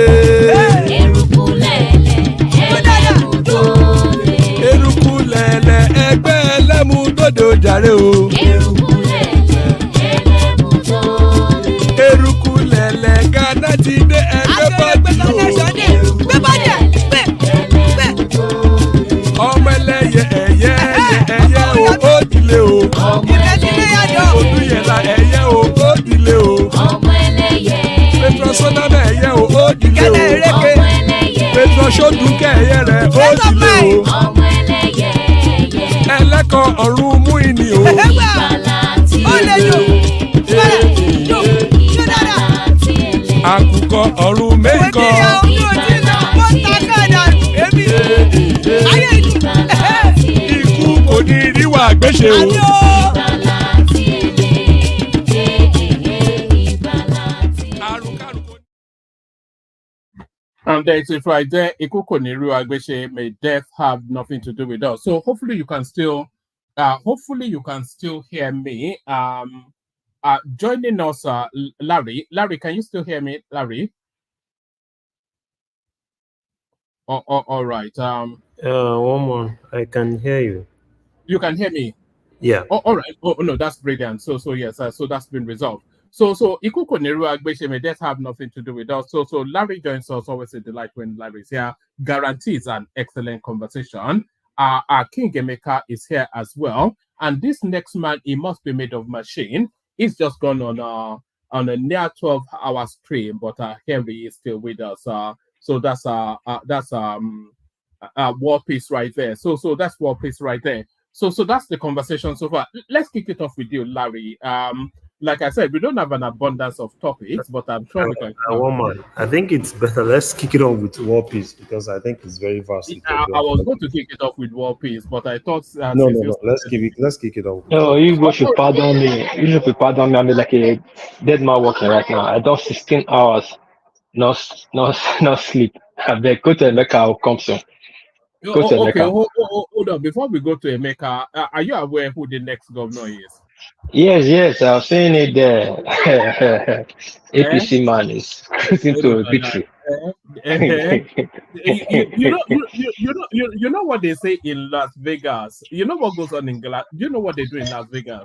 Erukulele ẹgbẹ́ ẹlẹ́mùdódò jàre o. Erukulele Ghana ti dé ẹgbẹ́ bọ́dì o. Ọmọ ẹlẹ́yẹ ẹyẹ o ó dilé o. Odúyẹ̀lá ẹyẹ o ó dilé o. Petro Sọ́nàmẹ̀ ẹyẹ o ó dilé o. Petro Sọ́dúnkẹ́ ẹyẹ rẹ̀ ó dilé o. Ẹlẹ́kọ̀ ọ̀run mú ìní o. Àkùkọ ọ̀run mẹ́kọ̀. Ikú kò ní ríwà gbéṣe o. And there's it right there. Ikuko Niru Agbeshe, may death have nothing to do with us. So hopefully you can still hear me. Joining us, Larry. Larry, can you still hear me, Larry? All right. One more. I can hear you. You can hear me? Yeah. All right. Oh no, that's brilliant. So yes, so that's been resolved. So Ikuko Neru Agbeshe, may that have nothing to do with us. So Larry joins us, always a delight when Larry is here. Guarantees an excellent conversation. Our King Emeka is here as well. And this next man, he must be made of machine. He's just gone on a near 12-hour stream, but here he is still with us. So that's War Peace right there. So that's War Peace right there. So that's the conversation so far. Let's kick it off with you, Larry. Like I said, we don't have an abundance of topics, but I'm sure we can. I think it's better. Let's kick it off with War Peace because I think it's very vast. I was going to kick it off with War Peace, but I thought no. Let's kick it off. No, you should pardon me. You should pardon me. I'm like a dead man walking right now. I don't 16 hours, no sleep. I beg, go to Emeka. I'll come soon. Okay, hold on. Before we go to Emeka, are you aware who the next governor is? Yes, I was saying it there. APC man is cruising to victory. You know what they say in Las Vegas. You know what goes on in Do you know what they do in Las Vegas?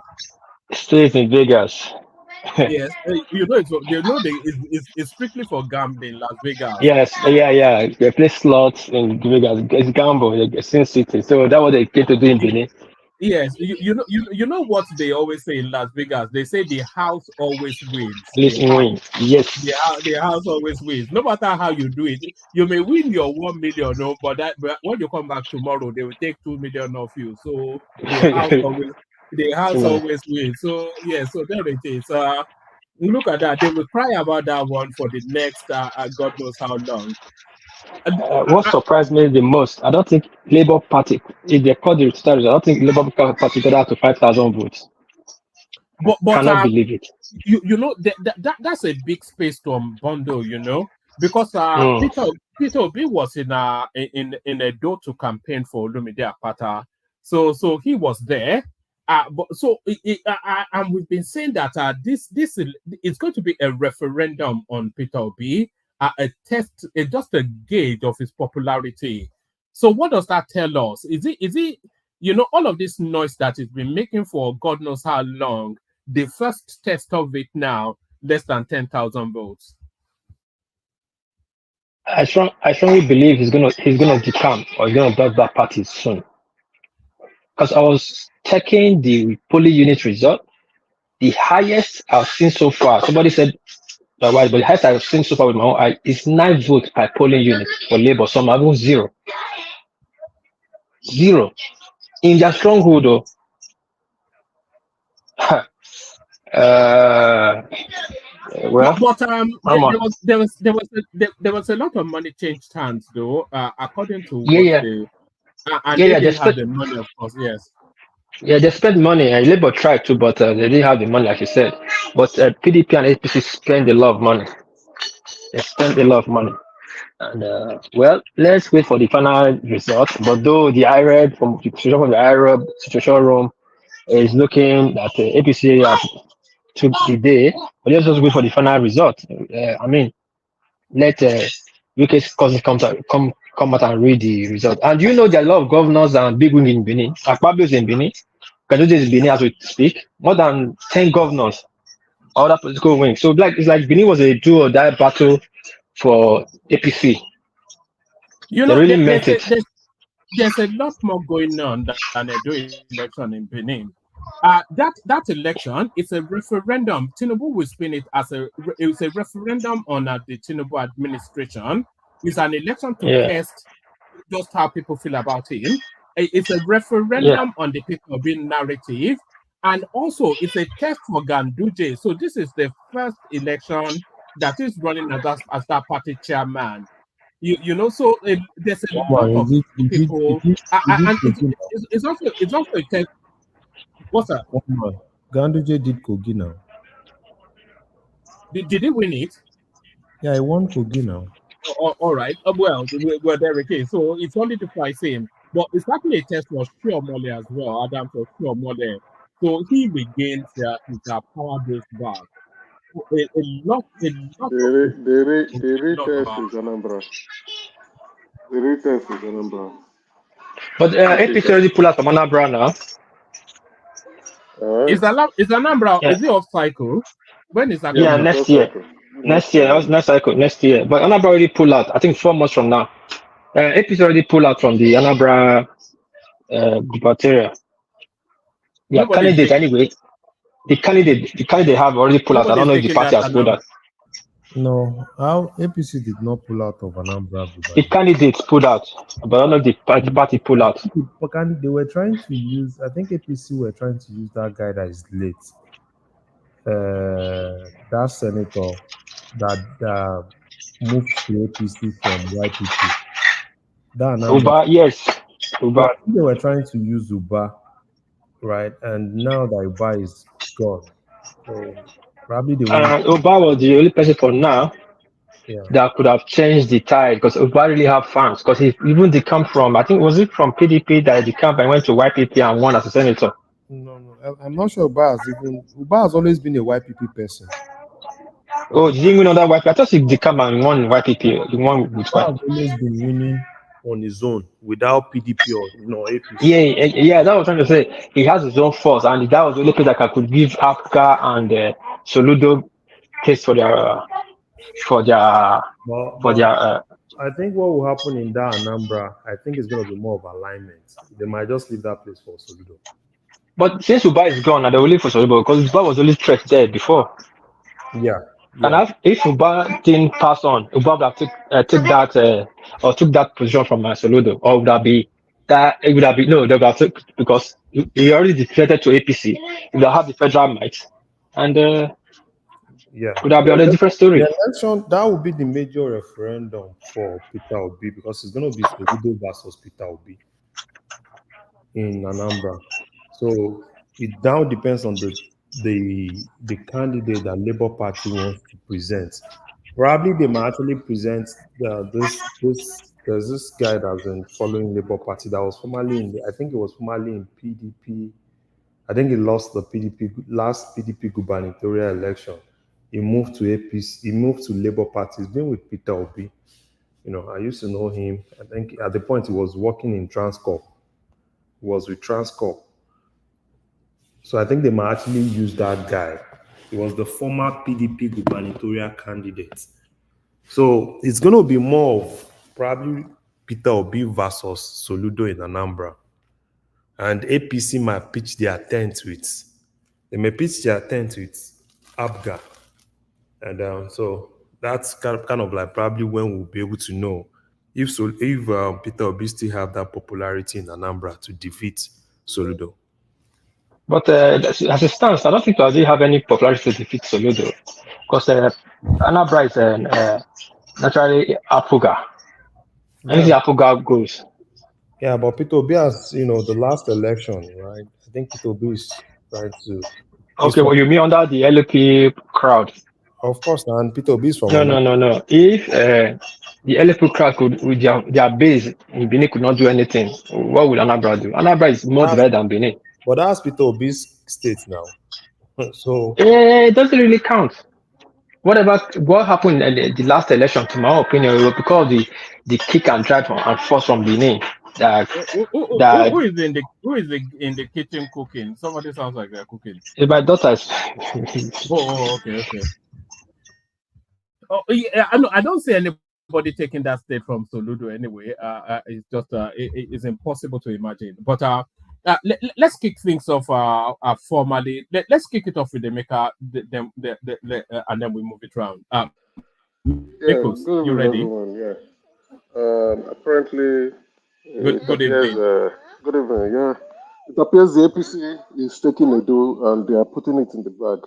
Stays in Vegas. Yes, it's strictly for gambling in Las Vegas. Yes, yeah. They play slots in Vegas. It's gamble, it's Sin City. So that's what they get to do in Benin. Yes, you know what they always say in Las Vegas. They say the house always wins. Listen, yes. The house always wins. No matter how you do it, you may win your 1 million, no, but when you come back tomorrow, they will take 2 million off you. So the house always wins. So yeah, so there it is. Look at that. They will cry about that one for the next God knows how long. What surprised me the most, I don't think Labour Party, if they call the results, I don't think Labour Party got out to 5,000 votes. But cannot believe it. You know that's a big space to unbundle, you know, because Peter Obi was in a door to campaign for Olumide Akpata, so he was there, But so and we've been saying that this is going to be a referendum on Peter Obi, a test, just a gauge of his popularity. So what does that tell us? Is it all of this noise that he's been making for God knows how long? The first test of it now, less than 10,000 votes. I strongly believe he's gonna decamp or he's gonna drop that party soon. Because I was checking the polling unit result, the highest I've seen so far. Somebody said but the highest I've seen so far with my own eye is 9 votes per polling unit for Labour. Some are even zero. Zero. In their stronghold though. Well, but there was a lot of money changed hands though, according to what they and they didn't have the money, of course. Yes. Yeah, they spent money, and Labour tried to, but they didn't have the money, like you said. But PDP and APC spent a lot of money. They spent a lot of money. And well, let's wait for the final result. But though the IREB from the situation from the IREB situation room is looking that APC have took the day, but let's just wait for the final result. I mean, let UK's cousins come out and read the result. And you know there are a lot of governors and big wing in Benin. Akpabio is in Benin. Kadoje is in Benin as we speak. More than 10 governors, other political wings. So it's like Benin was a do or die battle for APC. You they know, really meant it. There's a lot more going on than a do election in Benin. That election is a referendum. Tinubu will spin it as a referendum on the Tinubu administration. It's an election to test just how people feel about him. It's a referendum on the people being narrative, and also it's a test for Ganduje. So this is the first election that is running as that party chairman. So there's a lot of people, and it's also a test. What's that? Ganduje did Kogi now. Did he win it? Yeah, he won Kogi now. All right. Well, we're there again. So it's only the price same. But it's actually a test for Sure Mole as well, Adam, for Sure Mole. So he regains his power base back. A lot. The retest is Anambra. The retest is Anambra. But APC already pulled out from Anambra now. Is Anambra, is it off cycle? When is that? Yeah, next year. Next year. That was next cycle. Next year. But Anambra already pulled out. I think 4 months from now. APC already pulled out from the Anambra gubernatorial. Yeah, candidate anyway. The candidate have already pulled out. I don't know if the party has pulled out. No, APC did not pull out of Anambra. The candidates pulled out, but I don't know if the party pulled out. They were trying to use, I think APC were trying to use that guy that is late. That senator that moved to APC from YPP. Uba, yes. Uba. They were trying to use Uba, right? And now that Uba is gone. So probably they Uba was the only person for now that could have changed the tide, because Uba really have fans. Because he even come from, I think, was it from PDP that he came and went to YPP and won as a senator? No, I'm not sure Uba has always been a YPP person. Oh, did he win on that YPP? I thought he came and won YPP. He won with YPP. Has always been winning on his own without PDP or APC. Yeah, that was trying to say he has his own force, and that was the only place that could give Africa and Soludo case for their. I think what will happen in that Anambra, I think it's going to be more of alignment. They might just leave that place for Soludo. But since Uba is gone, and they will leave for Soludo because Uba was only threat there before. Yeah. And if Uba didn't pass on, Uba would have took that position from Soludo, or would that be that? It would have been no, they would have took, because he already defected to APC. He would have the federal might, and could have been a different story. The election, that would be the major referendum for Peter Obi, because it's going to be Soludo versus Peter Obi in Anambra. So it now depends on the candidate that Labour Party wants to present. Probably they might actually present there's this guy that's been following Labour Party that was formerly in PDP, I think he lost the last PDP gubernatorial election. He moved to APC. He moved to Labour Party. He's been with Peter Obi. I used to know him. I think at the point he was working in Transcorp. He was with Transcorp. So I think they might actually use that guy. He was the former PDP gubernatorial candidate. So it's going to be more of probably Peter Obi versus Soludo in Anambra. And APC might pitch their tent with, they may pitch their tent with Abga. And so that's kind of like probably when we'll be able to know if Peter Obi still have that popularity in Anambra to defeat Soludo. But as it stands, I don't think they have any popularity to defeat Soludo, because Anambra is naturally Apuga. I think the Apuga goes. Yeah, but Peter Obi has, the last election, right? I think Peter Obi is trying to. Okay, well, you mean under the LP crowd? Of course, and Peter Obi is from. No. If the LP crowd could, with their base in Benin, could not do anything, what would Anambra do? Anambra is more divided than Benin. But that's Peter Obi's state now. So it doesn't really count. What happened in the last election? To my opinion, it was because of the kick and drive and force from Benin. Who is in the kitchen cooking? Somebody sounds like they're cooking. My daughter's. Okay. Oh yeah, I don't see anybody taking that state from Soludo anyway. It's just it's impossible to imagine. But let's kick things off formally. Let's kick it off with Emeka, and then we move it around. Nichols, good you ready? Everyone, yeah. Apparently, good evening. Good evening. Yeah, it appears the APC is taking a do and they are putting it in the bag.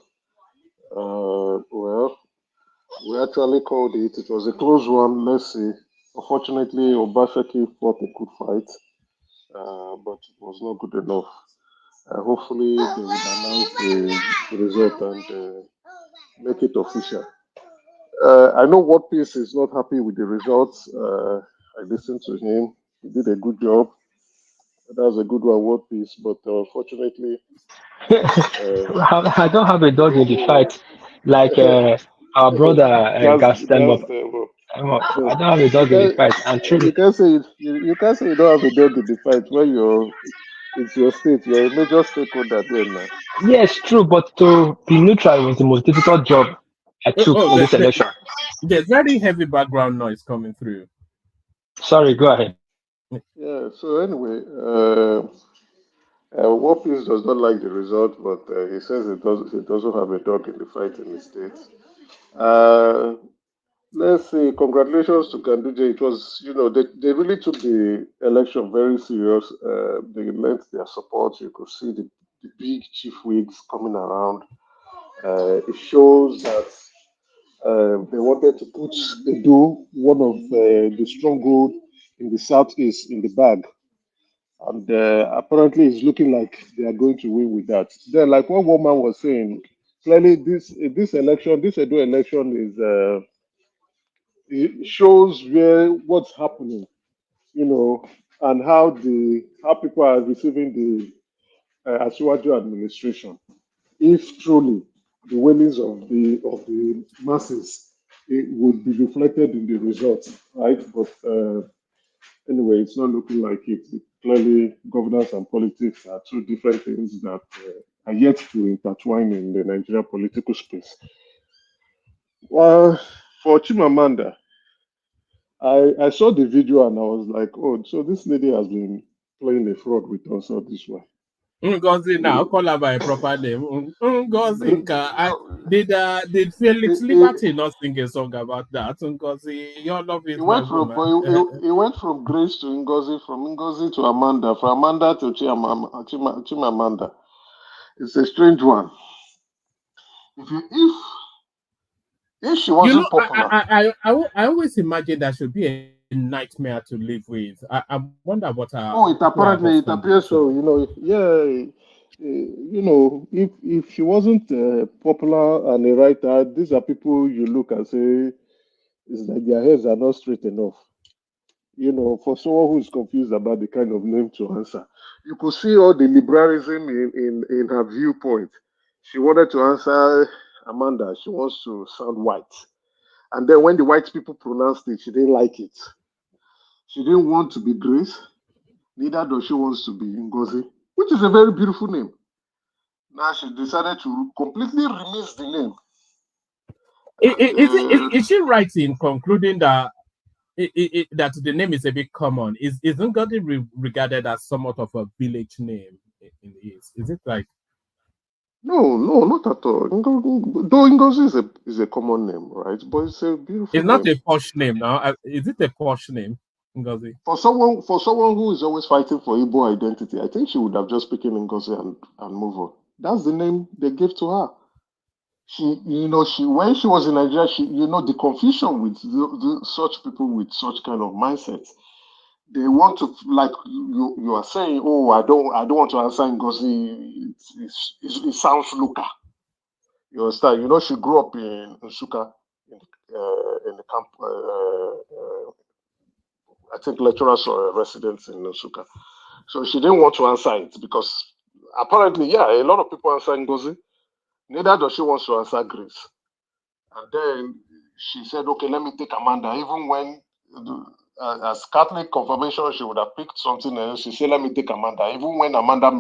Well, we actually called it. It was a close one. Let's see. Unfortunately, Obaseki fought a good fight, but it was not good enough. Hopefully, they will announce the result and make it official. I know What Peace is not happy with the results. I listened to him. He did a good job. That was a good one, What Peace. But unfortunately, I don't have a dog in the fight like our brother Gaston. I don't have a dog in the fight. And truly, you can't say you don't have a dog in the fight when it's your state. You're a major stakeholder there now. Yes, true. But to be neutral was the most difficult job I took in this election. There's very heavy background noise coming through. Sorry, go ahead. Yeah. So anyway, War Peace does not like the result, but he says it doesn't have a dog in the fight in the state. Let's see. Congratulations to Ganduje. It was, they really took the election very serious. They lent their support. You could see the big chief wigs coming around. It shows that they wanted to put Edo, one of the stronghold in the southeast, in the bag. And apparently it's looking like they are going to win with that. Then, like one woman was saying, clearly this Edo election is it shows what's happening, and how people are receiving the Asiwaju administration. If truly the willings of the masses, it would be reflected in the results, right? But anyway, it's not looking like it. Clearly, governance and politics are two different things that are yet to intertwine in the Nigerian political space. Well, for Chimamanda, I saw the video and I was like, oh, so this lady has been playing a fraud with us all this way. Ngozi now, call her by a proper name. Ngozi, did Felix Liberty not sing a song about that? Ngozi, your love is my woman. He went from Grace to Ngozi, from Ngozi to Amanda, from Amanda to Chimamanda. It's a strange one. If she wasn't popular, I always imagine that should be a nightmare to live with. I wonder what her. Oh, it appears so. If she wasn't popular and a writer, these are people you look and say, it's like their heads are not straight enough. You know, for someone who's confused about the kind of name to answer, you could see all the liberalism in her viewpoint. She wanted to answer Amanda. She wants to sound white. And then when the white people pronounced it, she didn't like it. She didn't want to be Grace. Neither does she wants to be Ngozi, which is a very beautiful name. Now she decided to completely release the name. Is she right in concluding that that the name is a bit common? Isn't Ngozi regarded as somewhat of a village name in the East? Is it like? No, not at all. Though Ngozi is a common name, right? But it's a beautiful It's not name. a posh name now. Is it a posh name, Ngozi? For someone who is always fighting for Igbo identity, I think she would have just taken Ngozi and move on. That's the name they gave to her. When she was in Nigeria, the confusion with such people with such kind of mindsets. They want to, like you are saying, oh, I don't want to answer Ngozi. It sounds local. You understand? She grew up in Nsukka, in the camp. I think lecturers or residents in Nsukka. So she didn't want to answer it because apparently, a lot of people answer Ngozi. Neither does she want to answer Grace. And then she said, okay, let me take Amanda. Even when, as Catholic confirmation, she would have picked something else. She said, let me take Amanda. Even when Amanda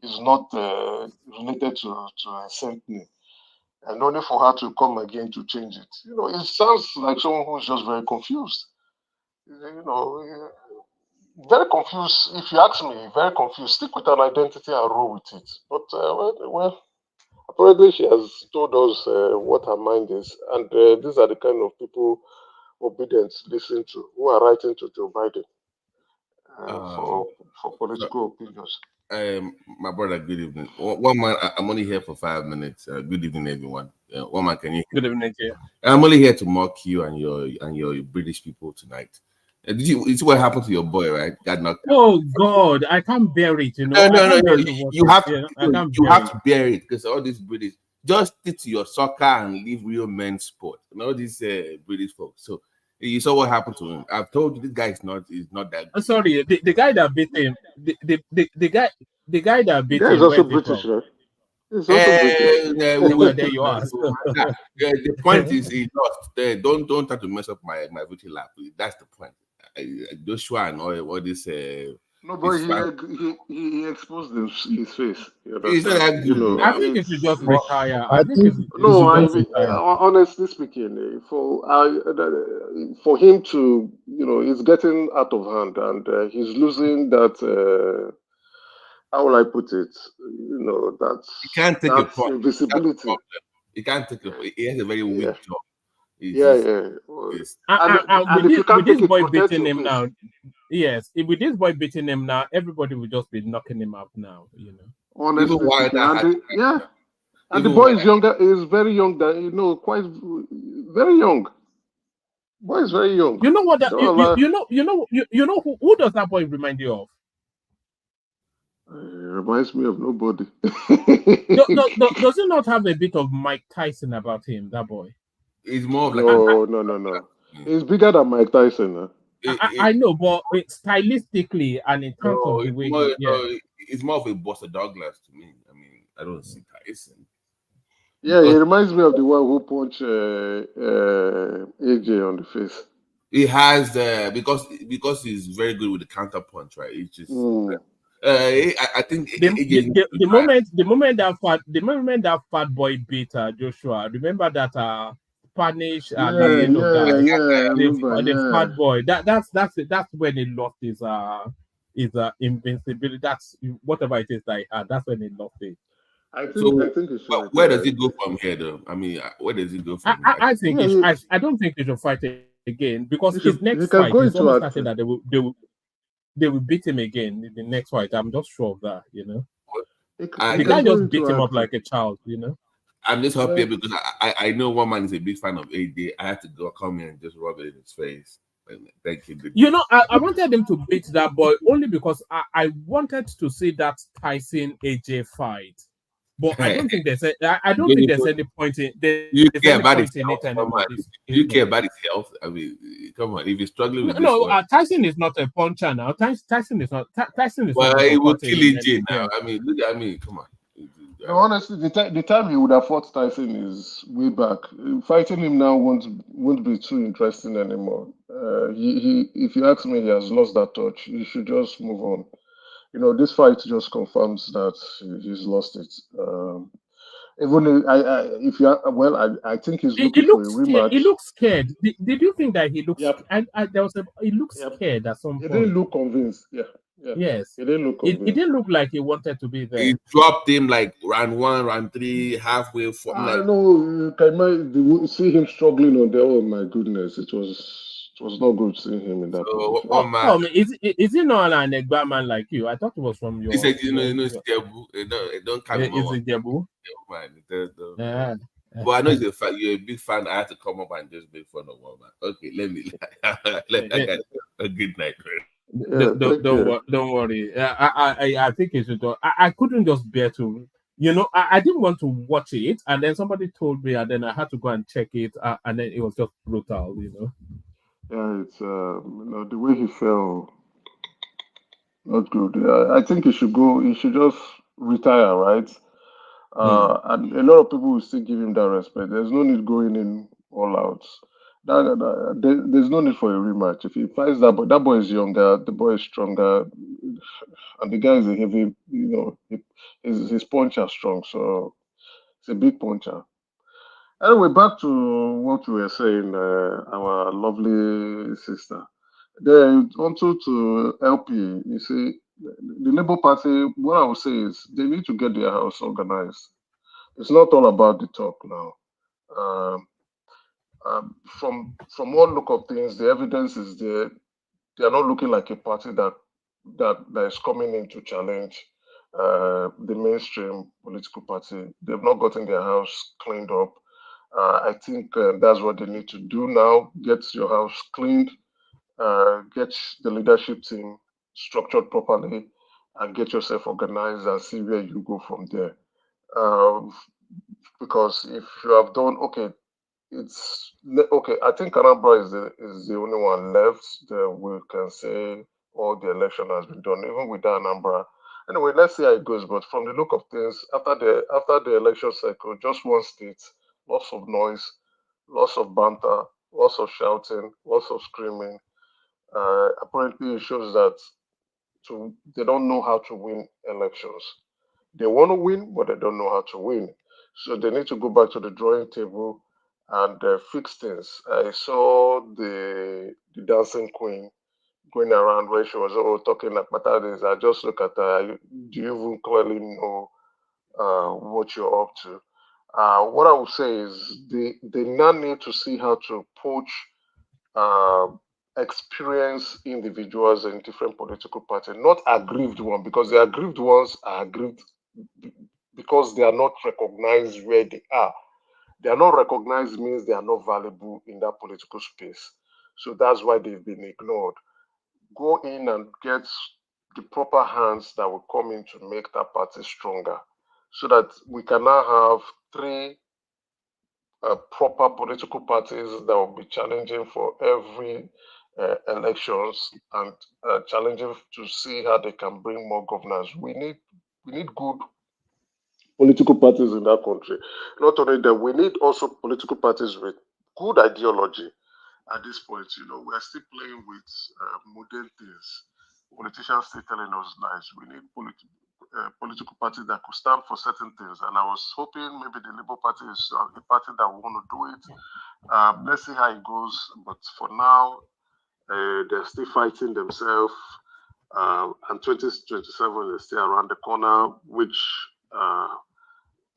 is not related to a saint name. And only for her to come again to change it. It sounds like someone who's just very confused. Very confused. If you ask me, very confused. Stick with an identity and roll with it. But, well, apparently, she has told us what her mind is, and these are the kind of people obedient listen to who are writing to Joe Biden for political opinions. My brother, good evening. One man, I'm only here for 5 minutes. Good evening, everyone. One man, can you? Good evening, yeah. I'm only here to mock you and your British people tonight. Did you see what happened to your boy, right? Got knocked out. Oh God, I can't bear it. No. You have to bear it because all these British just stick to your soccer and leave real men's sport. And all these British folks. So you saw what happened to him. I've told you this guy is not that good. Sorry, the guy that beat him, the guy that beat him. He's also British, right? He's also British. Well, there you are. The point is he lost. Don't try to mess up my beauty lap. That's the point. Joshua and all this. No, but he exposed his face. He's not that good. I think he should just retire. Honestly speaking, for him to, it's getting out of hand, and he's losing that. How will I put it? He can't take a point. Visibility. He can't take a point. He has a very weak jaw. And with this boy beating him now, with this boy beating him now, everybody will just be knocking him out now, Honestly, and the boy is younger. Is very young. Quite very young. Boy is very young. You know what? You know who does that boy remind you of? Reminds me of nobody. Does he not have a bit of Mike Tyson about him? That boy. He's more of like no. He's bigger than Mike Tyson. I know, but stylistically and in terms of the way, it's more of a Buster Douglas to me. I mean, I don't see Tyson. Yeah, he reminds me of the one who punched AJ on the face. He has because he's very good with the counter punch, right? It's just. I think the moment that fat boy beat Joshua, remember that Spanish the fat boy. That's when he lost his invincibility. That's whatever it is that he had. That's when he lost it. I think where does it go from here, though? I mean, where does it go from here? I don't think he should fight again because his next fight is almost certain that they will beat him again in the next fight. I'm just sure of that, The guy just beat him up like a child, I'm just happy because I know one man is a big fan of AJ. I had to come here and just rub it in his face. Thank you. I wanted him to beat that boy only because I wanted to see that Tyson AJ fight. But I don't think there's I don't You think don't there's even- any point in You there's care any about his point in health. it Come anymore. on. You care about his health. I mean, come on. If he's struggling with this No, one, Tyson is not a puncher now. Tyson is not Tyson is well, not he will boycotting kill in AJ now. yeah. I mean, look at me. Come on. No, honestly, the time he would have fought Tyson is way back. Fighting him now won't be too interesting anymore. If you ask me, he has lost that touch. He should just move on. You know, this fight just confirms that he's lost it. Even if you are, well, I think he's He looking for a looks scared. rematch. He looks scared. Did you think that he looks? Yep. There was he looked Yep. scared at some He point. didn't look convinced. Yeah. Yes, He didn't look it convinced. didn't look like he wanted to be there. He dropped him like round 1, round 3, halfway. I'm I like, know. See him struggling on there. Oh my goodness, it was not good seeing him in that so position. one man. Oh, is he not an Egba man like you? I thought it was from your. He said, it's Jebu. It don't come Is it Jebu? man. Yeah. But I know you're a big fan. I had to come up and just make fun of one man. Okay, let me. I got a good night. Don't worry. I think it should. I couldn't just bear to. I didn't want to watch it, and then somebody told me, and then I had to go and check it, and then it was just brutal. Yeah, it's the way he fell, not good. I think he should go. He should just retire, right? And a lot of people will still give him that respect. There's no need going in all out. There's no need for a rematch. If he fights that boy is younger, the boy is stronger, and the guy is a heavy. His punch are strong, so it's a big puncher. Anyway, back to what we were saying. Our lovely sister. Then also to LP, you see, the Labour Party. What I would say is they need to get their house organized. It's not all about the talk now. Um, from one look of things, the evidence is there. They are not looking like a party that is coming in to challenge the mainstream political party. They've not gotten their house cleaned up. I think that's what they need to do now. Get your house cleaned, get the leadership team structured properly, and get yourself organized and see where you go from there. Um, because if you have done okay, okay. I think Anambra is the only one left that we can say all the election has been done, even with that Anambra. Anyway, let's see how it goes. But from the look of things, after the election cycle, just one state, lots of noise, lots of banter, lots of shouting, lots of screaming. Apparently, it shows that they don't know how to win elections. They want to win, but they don't know how to win. So they need to go back to the drawing table and fix things. I saw the dancing queen going around where she was talking like this. I just look at her. Do you even clearly know what you're up to? What I would say is they now need to see how to poach uh, experienced individuals in different political parties, not aggrieved ones, because the aggrieved ones are aggrieved because they are not recognized where they are. They are not recognized means they are not valuable in that political space. So that's why they've been ignored. Go in and get the proper hands that will come in to make that party stronger so that we can now have three proper political parties that will be challenging for every elections and challenging to see how they can bring more governance. We need good political parties in that country. Not only that, we need also political parties with good ideology. At this point, we're still playing with modern things. Politicians still telling us lies. We need political parties that could stand for certain things. And I was hoping maybe the Labour Party is a party that will want to do it. Let's see how it goes. But for now, they're still fighting themselves. And 2027 is still around the corner, which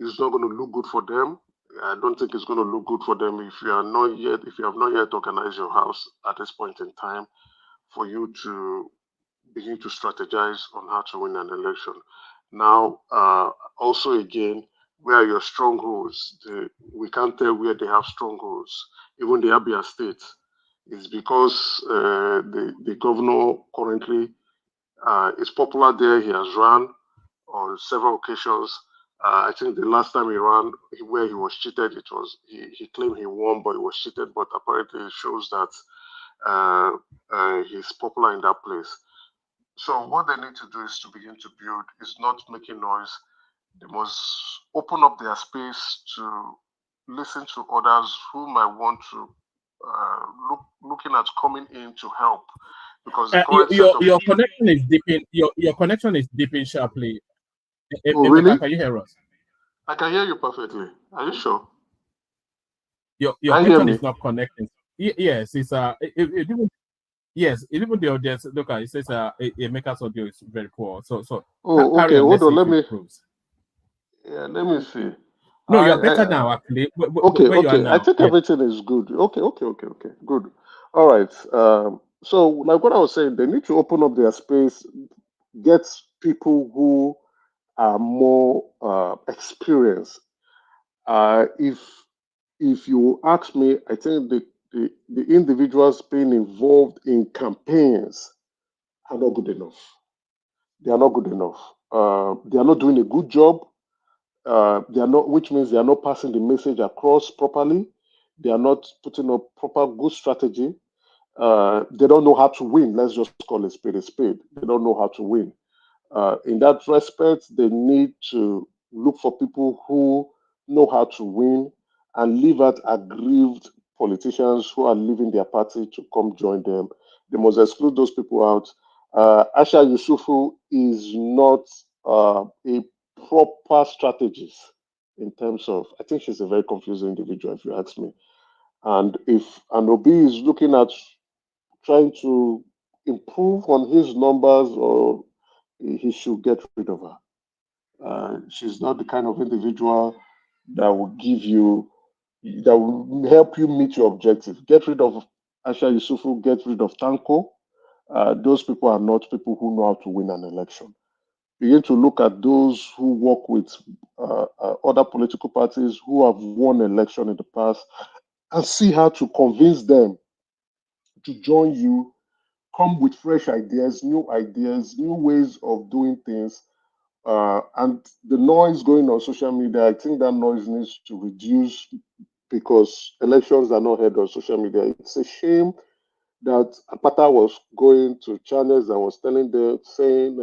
is not going to look good for them. I don't think it's going to look good for them if you have not yet organized your house at this point in time for you to begin to strategize on how to win an election. Now, also again, where are your strongholds? We can't tell where they have strongholds. Even the Abia state is because the governor currently is popular there. He has run on several occasions, I think the last time he ran where he was cheated, it was he claimed he won, but he was cheated. But apparently, it shows that he's popular in that place. So what they need to do is to begin to build. Is not making noise. They must open up their space to listen to others who might want to looking at coming in to help, because the current set of your connection is deep in your connection is deep in sharply. Oh, really? Can you hear us? I can hear you perfectly. Are you sure? Your Can you hear connection me? is not connecting. Yes, it's yes, even the audience. Look, it says Emeka's audio is very poor. So Oh, carry okay. on. Hold Let's see on. if Let it me. improves. Yeah, let me see. No, you're better now. Actually, Okay, where you are okay. I now. think Yeah. everything is good. Okay. Good. All right. So, like what I was saying, they need to open up their space, get people who are more experienced. If you ask me, I think the individuals being involved in campaigns are not good enough. They are not good enough. They are not doing a good job. They are not, which means they are not passing the message across properly. They are not putting up proper good strategy. They don't know how to win. Let's just call a spade a spade. They don't know how to win. In that respect, they need to look for people who know how to win and leave out aggrieved politicians who are leaving their party to come join them. They must exclude those people out. Asha Yusufu is not a proper strategist in terms of, I think she's a very confusing individual, if you ask me. And if an Obi is looking at trying to improve on his numbers, or he should get rid of her. She's not the kind of individual that will that will help you meet your objective. Get rid of Asha Yusufu, get rid of Tanko. Those people are not people who know how to win an election. Begin to look at those who work with other political parties who have won election in the past and see how to convince them to join you, come with fresh ideas, new ways of doing things. And the noise going on social media, I think that noise needs to reduce because elections are not held on social media. It's a shame that Apata was going to channels that was telling them, saying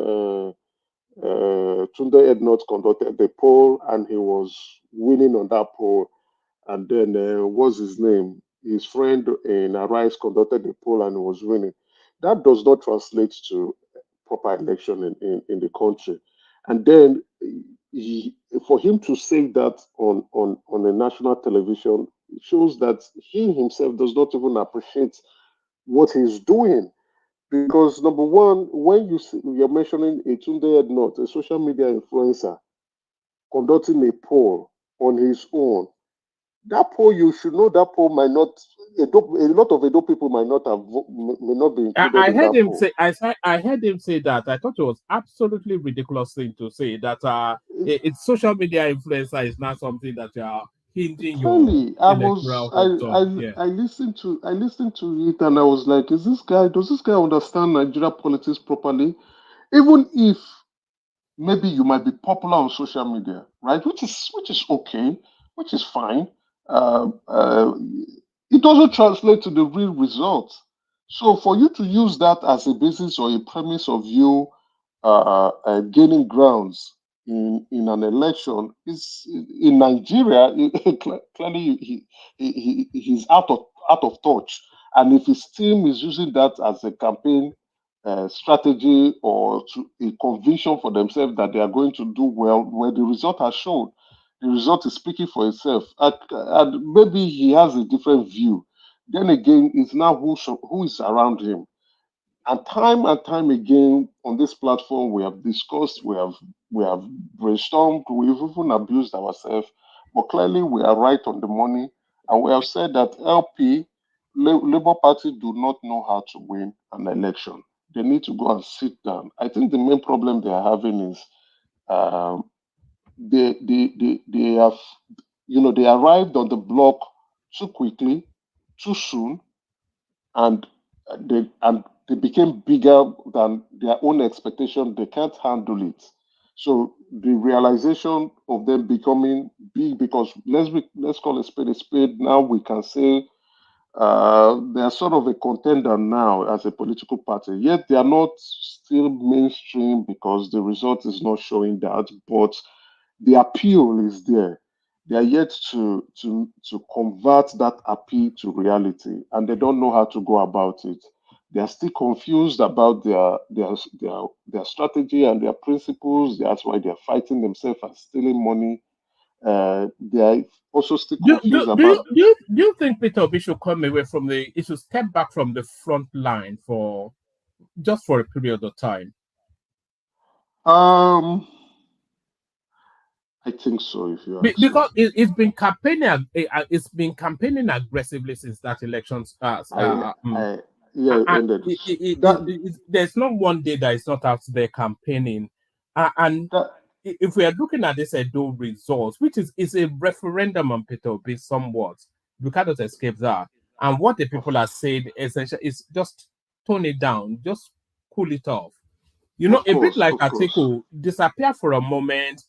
Tunde had not conducted the poll and he was winning on that poll. And then what's his name? His friend in Arise conducted the poll and was winning. That does not translate to proper election in the country. And then for him to say that on a national television shows that he himself does not even appreciate what he's doing. Because number one, when you're mentioning a Tunde Ednot, a social media influencer, conducting a poll on his own, that poll, you should know that poll might not, a lot of Edo people might not may not be included I in heard that him poll. say. I heard him say that. I thought it was absolutely ridiculous thing to say that. It's social media influencer is not something that you are hinging your Clearly, electoral hopes on. Yeah. I listened to it and I was like, does this guy understand Nigeria politics properly? Even if maybe you might be popular on social media, right? Which is okay, which is fine. Uh, uh, it doesn't translate to the real results. So for you to use that as a basis or a premise of you gaining grounds in an election is in Nigeria. Clearly, he's out of touch. And if his team is using that as a campaign strategy or to a conviction for themselves that they are going to do well, where the result has shown, the result is speaking for itself. And maybe he has a different view. Then again, it's now who is around him. And time again on this platform, we have discussed, we have brainstormed, we've even abused ourselves. But clearly, we are right on the money, and we have said that Labour Party do not know how to win an election. They need to go and sit down. I think the main problem they are having is um, they have, they arrived on the block too quickly, too soon, and they became bigger than their own expectation. They can't handle it. So the realization of them becoming big, because let's call a spade a spade. Now we can say they are sort of a contender now as a political party. Yet they are not still mainstream because the result is not showing that. But the appeal is there. They are yet to convert that appeal to reality, and they don't know how to go about it. They are still confused about their strategy and their principles. That's why they are fighting themselves and stealing money. They are also still confused about. Do you think Peter Obi should come away from he should step back from the front line for just for a period of time? I think so. If you ask Because it's been campaigning, it's been campaigning aggressively since that elections. Ended. There's not one day that it's not out there campaigning, if we are looking at this Edo results, which is a referendum on Peter Obi, somewhat, we cannot escape that. And what the people are saying essentially is just tone it down, just cool it off. You know, a bit like Atiku, disappear for a moment.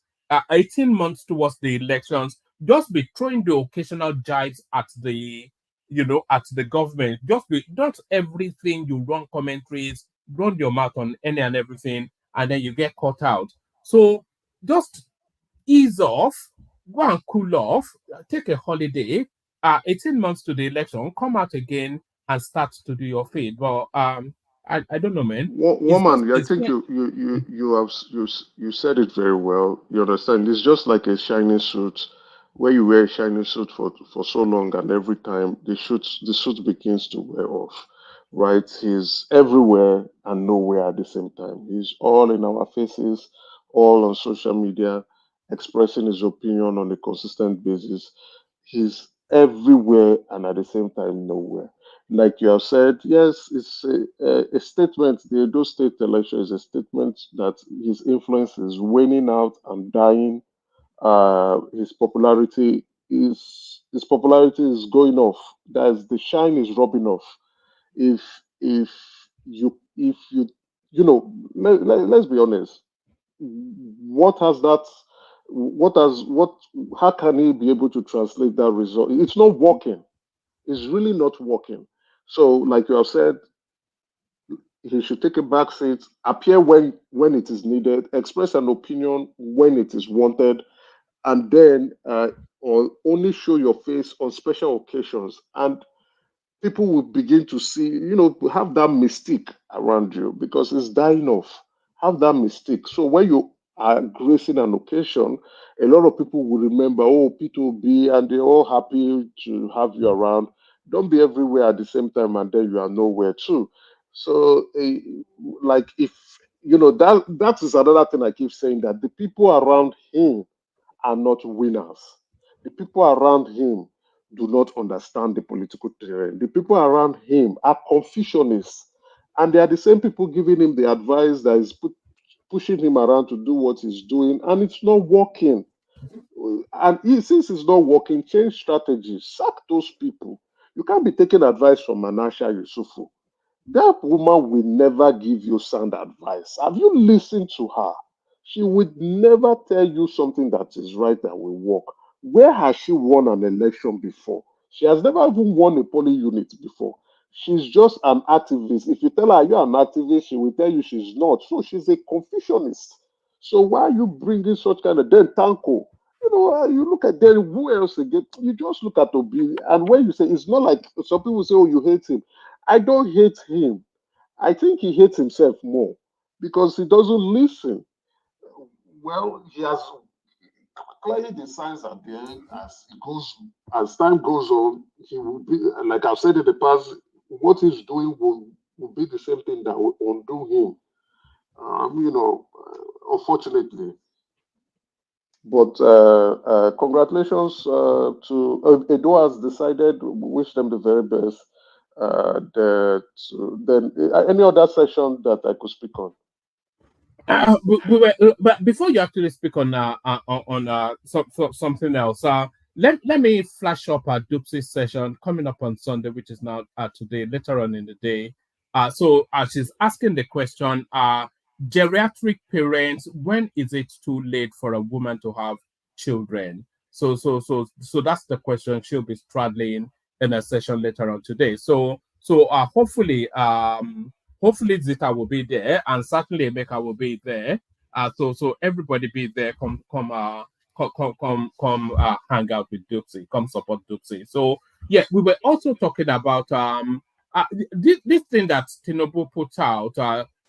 18 months towards the elections, just be throwing the occasional jibes at the government. Don't everything you run commentaries, run your mouth on any and everything, and then you get caught out. So just ease off, go and cool off, take a holiday. 18 months to the election, come out again and start to do your feed. But I don't know, man. Woman, I think you said it very well. You understand? It's just like a shiny suit, where you wear a shiny suit for so long, and every time the suit begins to wear off. Right? He's everywhere and nowhere at the same time. He's all in our faces, all on social media, expressing his opinion on a consistent basis. He's everywhere and at the same time nowhere. Like you have said, yes, it's a statement. The Edo State election is a statement that his influence is waning out and dying. His popularity is going off. That's the shine is rubbing off. If if you let's be honest, what has that what has what how can he be able to translate that result? It's not working. It's really not working. So, like you have said, he should take a back seat, appear when it is needed, express an opinion when it is wanted, and then or only show your face on special occasions. And people will begin to see, have that mystique around you because it's dying off. Have that mystique. So when you are gracing an occasion, a lot of people will remember, oh, P2B, and they're all happy to have you around. Don't be everywhere at the same time, and then you are nowhere too. So, like, if that is another thing I keep saying, that the people around him are not winners. The people around him do not understand the political terrain. The people around him are Confucianists, and they are the same people giving him the advice that is pushing him around to do what he's doing, and it's not working. And since it's not working, change strategy, sack those people. You can't be taking advice from Manasha Yusufu. That woman will never give you sound advice. Have you listened to her? She would never tell you something that is right that will work. Where has she won an election before? She has never even won a polling unit before. She's just an activist. If you tell her you're an activist, she will tell you she's not. So she's a Confucianist. So why are you bringing such kind of then Tanko? You look at then who else again? You just look at Obi, and when you say it's not like some people say, "Oh, you hate him." I don't hate him. I think he hates himself more because he doesn't listen. Well, he has clearly the signs are there as time goes on. He will be, like I've said in the past, what he's doing will be the same thing that will undo him. Unfortunately. But congratulations to Edo has decided. Wish them the very best. Then any other session that I could speak on? But before you actually speak on something else, let me flash up our Dupsy session coming up on Sunday, which is now today, later on in the day. So she's asking the question, geriatric parents, when is it too late for a woman to have children? So that's the question she'll be straddling in a session later on today. So hopefully Zita will be there, and certainly Emeka will be there. So everybody be there. Come hang out with Duxie. Come support Duxie. So yeah, we were also talking about this thing that Tinubu put out,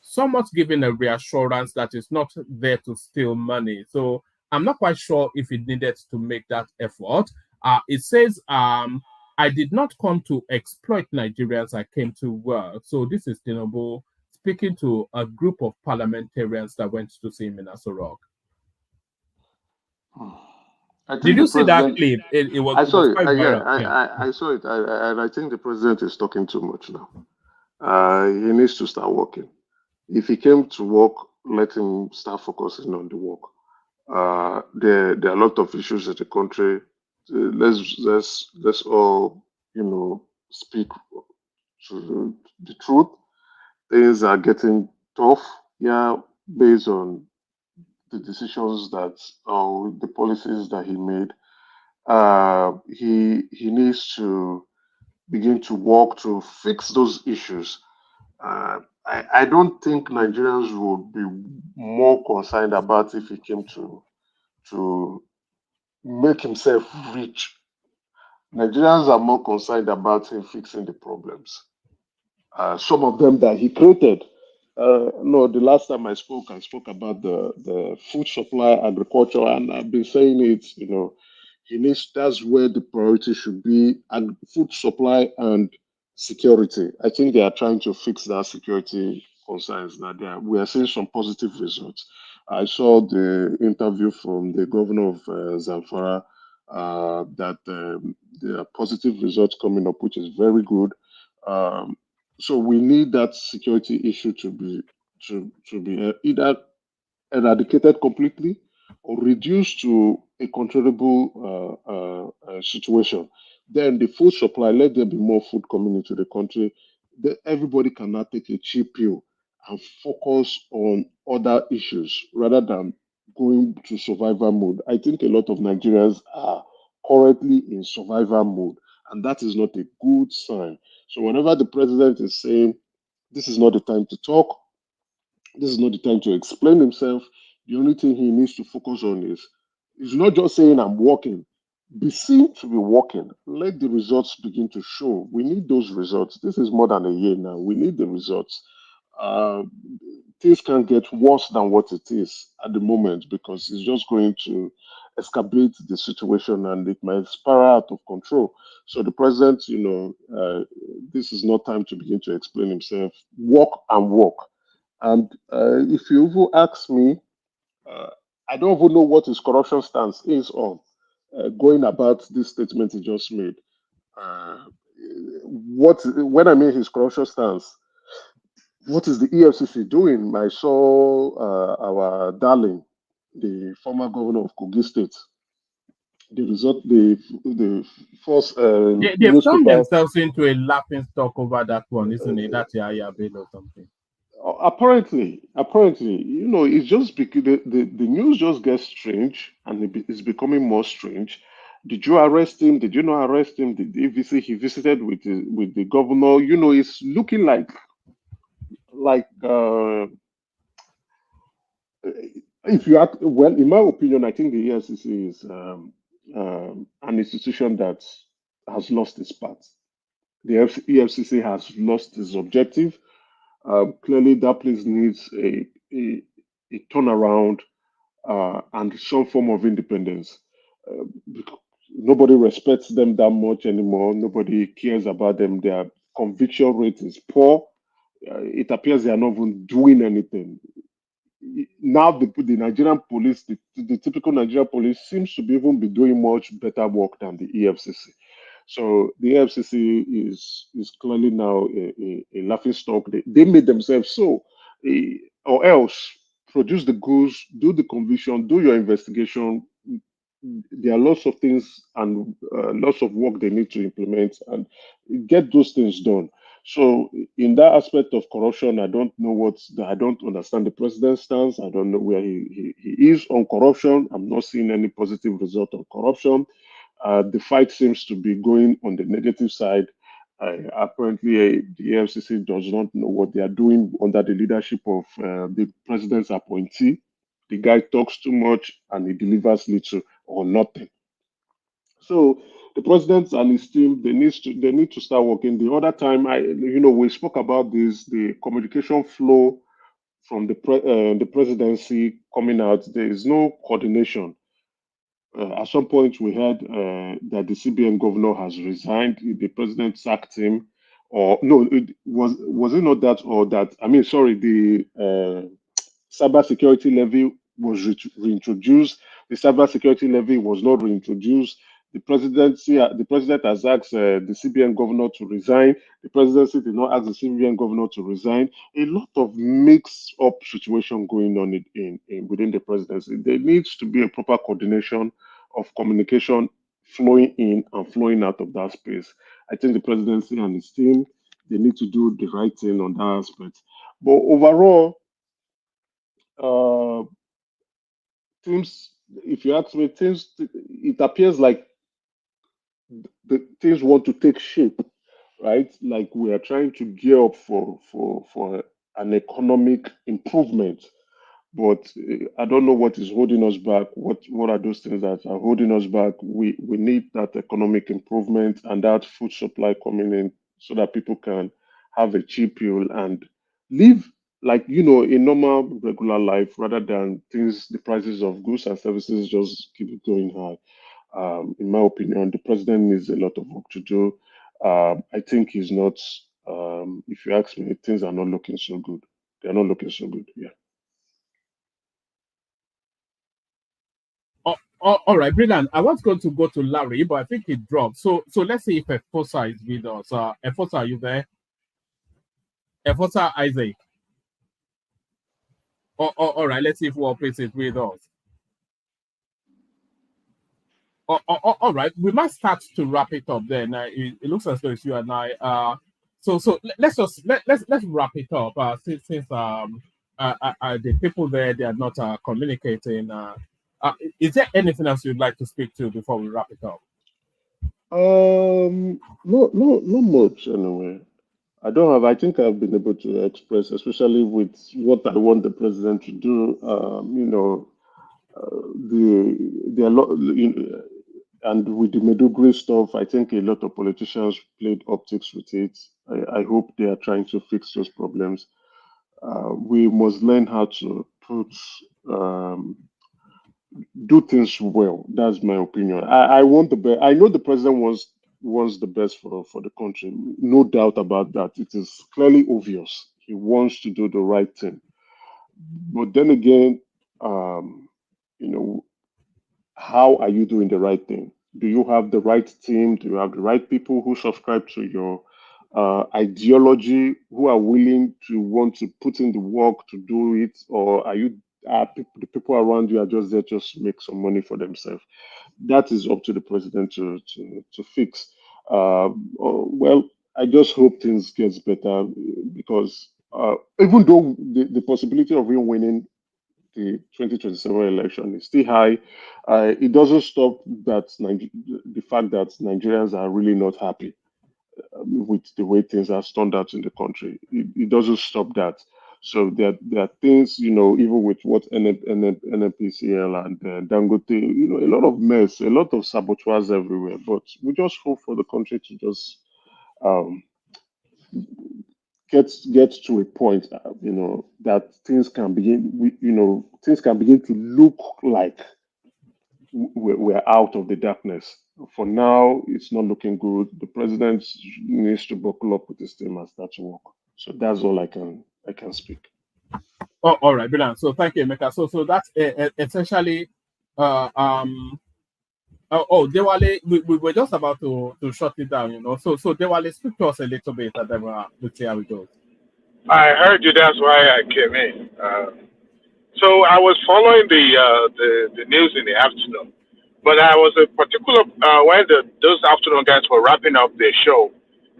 somewhat giving a reassurance that it's not there to steal money. So I'm not quite sure if it needed to make that effort. It says, I did not come to exploit Nigerians, I came to work. So this is Tinubu speaking to a group of parliamentarians that went to see him in Aso Rock. Did you see that clip? It was, I saw it. quite viral. I saw it. And I think the president is talking too much now. He needs to start working. If he came to work, let him start focusing on the work. There are a lot of issues in the country. Let's all speak to the truth. Things are getting tough. Yeah, based on the decisions that or the policies that he made. He needs to begin to work to fix those issues. I don't think Nigerians would be more concerned about if he came to make himself rich. Nigerians are more concerned about him fixing the problems. Some of them that he created. No, the last time I spoke about the food supply, agriculture, and I've been saying it. He needs. That's where the priority should be, and food supply and security. I think they are trying to fix that security concerns. Now we are seeing some positive results. I saw the interview from the governor of Zamfara that there are positive results coming up, which is very good. So we need that security issue to be either eradicated completely or reduced to a controllable situation. Then the food supply, let there be more food coming into the country. Everybody cannot take a cheap pill and focus on other issues rather than going to survival mode. I think a lot of Nigerians are currently in survival mode, and that is not a good sign. So whenever the president is saying this is not the time to talk, this is not the time to explain himself, the only thing he needs to focus on is he's not just saying I'm working. Be seen to be working. Let the results begin to show. We need those results. This is more than a year now. We need the results. Uh, things can get worse than what it is at the moment because it's just going to escalate the situation and it might spiral out of control. So the president, this is not time to begin to explain himself. Work and work. And if you even ask me, I don't even know what his corruption stance is on going about this statement he just made. When I mean his corruption stance, what is the EFCC doing? I saw our darling, the former governor of Kogi State. The first They've turned newspaper. themselves into a laughing stock over that one, isn't it? That's Yaya Bill or something. Apparently, it's just because the news just gets strange and it's becoming more strange. Did you arrest him? Did you not arrest him? Did he visit? He visited with the governor. It's looking like if you act well, in my opinion, I think the EFCC is an institution that has lost its path. The EFCC has lost its objective. Clearly, that place needs a turnaround and some form of independence. Nobody respects them that much anymore. Nobody cares about them. Their conviction rate is poor. It appears they are not even doing anything. Now, the Nigerian police, the typical Nigerian police, seems to be even be doing much better work than the EFCC. So the FCC is clearly now a laughing stock. They made themselves so, or else produce the goods, do the conviction, do your investigation. There are lots of things and lots of work they need to implement and get those things done. So in that aspect of corruption, I don't know I don't understand the president's stance. I don't know where he is on corruption. I'm not seeing any positive result on corruption. The fight seems to be going on the negative side. Apparently, the FCC does not know what they are doing under the leadership of the president's appointee. The guy talks too much and he delivers little or nothing. So the president and his team, they need to start working. The other time, we spoke about this, the communication flow from the presidency coming out. There is no coordination. At some point, we heard that the CBN governor has resigned. The president sacked him, or no, was it not that, or that? I mean, sorry, the cybersecurity levy was reintroduced. The cybersecurity levy was not reintroduced. The president has asked the CBN governor to resign. The presidency did not ask the CBN governor to resign. A lot of mixed-up situation going on within the presidency. There needs to be a proper coordination of communication flowing in and flowing out of that space. I think the presidency and his team, they need to do the right thing on that aspect. But overall, teams, if you ask me, it appears like the things want to take shape, right? Like we are trying to gear up for an economic improvement. But I don't know what is holding us back. What are those things that are holding us back? We need that economic improvement and that food supply coming in so that people can have a cheap fuel and live like a normal regular life rather than the prices of goods and services just keep going high. In my opinion, the president needs a lot of work to do. I think he's not. If you ask me, things are not looking so good. They're not looking so good. Yeah. All right, brilliant. I was going to go to Larry, but I think it dropped. So let's see if Efosa is with us. Efosa, are you there? Efosa Isaac. All right, let's see if Warpace is with us. All right, we might start to wrap it up then. It looks as though it's you and I. So let's wrap it up. Since the people there, they are not communicating. Is there anything else you'd like to speak to before we wrap it up? Not much anyway. I think I've been able to express, especially with what I want the president to do. The a lot, and with the Medugri stuff, I think a lot of politicians played optics with it. I hope they are trying to fix those problems. We must learn how to do things well. That's my opinion. I want the best. I know the president wants the best for the country. No doubt about that. It is clearly obvious. He wants to do the right thing. But then again, how are you doing the right thing? Do you have the right team? Do you have the right people who subscribe to your ideology, who are willing to want to put in the work to do it, or the people around you are just there just to make some money for themselves? That is up to the president to fix. Well, I just hope things gets better because even though the possibility of him winning the 2027 election is still high, it doesn't stop the fact that Nigerians are really not happy with the way things are turned out in the country. It doesn't stop that. So there are things, even with what NNPCL and Dangote, a lot of mess, a lot of saboteurs everywhere. But we just hope for the country to just get to a point, that things can begin to look like we're out of the darkness. For now, it's not looking good. The president needs to buckle up with his team and start to work. So that's all I can speak. Oh, all right, brilliant. So thank you, Emeka. So that's essentially Dewale, we were just about to shut it down, So Dewale, speak to us a little bit, and then we'll see how it goes. I heard you. That's why I came in. So I was following the news in the afternoon, but I was a particular when those afternoon guys were wrapping up their show,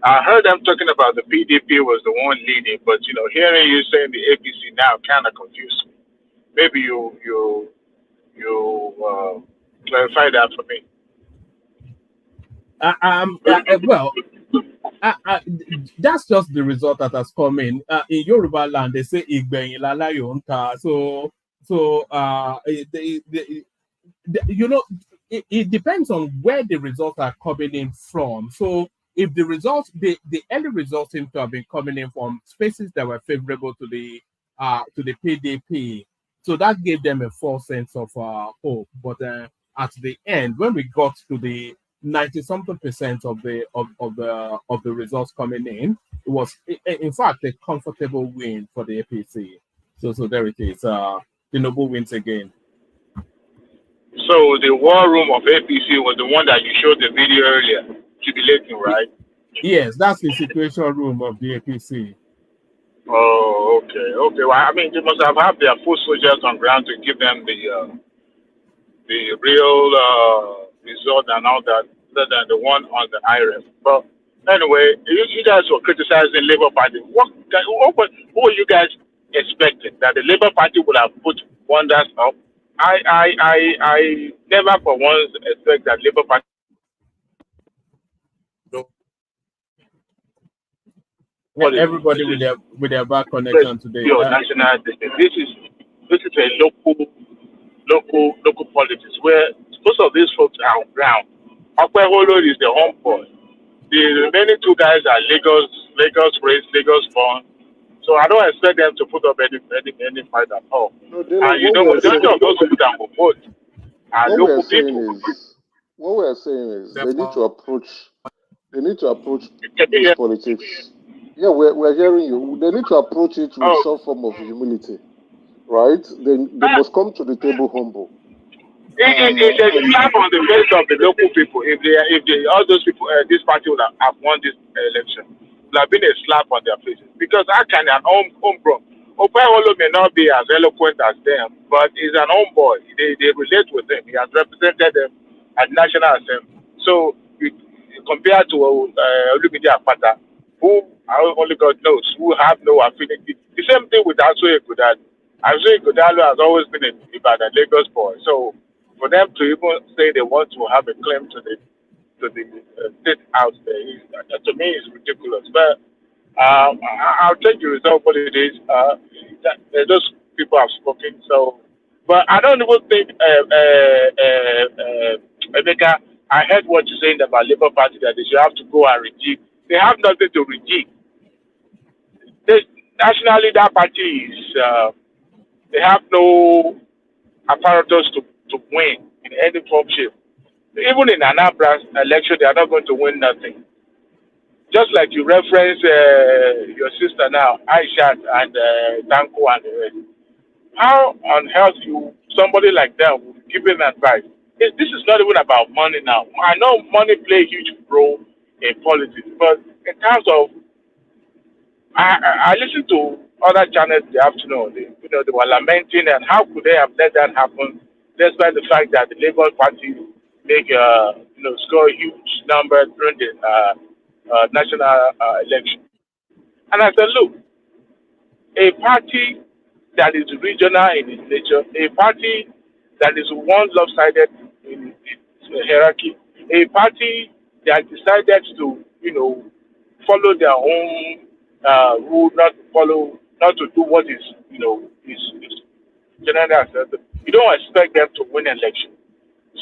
I heard them talking about the PDP was the one leading, but hearing you saying the APC now kind of confused me. Maybe you clarify that for me. Well, that's just the result that has come in. In Yoruba land, they say "Igbeyin lalayo nta." So it depends on where the results are coming in from. So if the results, the early results seem to have been coming in from spaces that were favorable to the PDP, so that gave them a false sense of hope. But at the end, when we got to the 90-something% of the results coming in, it was in fact a comfortable win for the APC. So there it is. Tinubu wins again. So the war room of APC was the one that you showed the video earlier, jubilating, right? Yes, that's the situation room of the APC. Oh, okay. Well, I mean, they must have had their full soldiers on ground to give them the real result and all that, other than the one on the IRF. But anyway, you guys were criticizing Labour Party. What were you guys expecting? That the Labour Party would have put wonders up? I never for once expect that Labour Party. Everybody with their back connection today. Your national this is a local politics where most of these folks are on ground. Akweholo is the home boy. The remaining two guys are Lagos raised, Lagos born. So I don't expect them to put up any fight at all. No, and majority of those people that will vote are local people. What we are saying is they need to approach this politics. Yeah, we're hearing you. They need to approach it with some form of humility, right? They must come to the table humble. It's a slap on the face of the local people. If all those people, this party would have won this election, it would have been a slap on their faces. Because I can an homegrown. Opeholo may not be as eloquent as them, but he's an homeboy. They relate with him. He has represented them at National Assembly. So compared to Olumide Akpata, who only God knows, who have no affinity. The same thing with Asoye Godalo. Asoye Godalo has always been a Lagos boy. So for them to even say they want to have a claim to the state house there, to me is ridiculous. But I'll take the result what it is. Those people have spoken. So, but I don't even think, Emeka, I heard what you're saying about Labour Party that they should have to go and rejig. They have nothing to rejig. Nationally, that party is they have no apparatus to win in any form shape. Even in Anambra election, they are not going to win nothing. Just like you reference your sister now, Aisha and Danko and the rest. How on earth somebody like that would give him advice? This is not even about money now. I know money play a huge role in politics, but in terms of I listened to other channels the afternoon. They were lamenting and how could they have let that happen, despite the fact that the Labour Party score a huge number during the national election. And I said, look, a party that is regional in its nature, a party that is one lopsided in its hierarchy, a party that decided to follow their own rule, not to do what is generally accepted. You don't expect them to win election.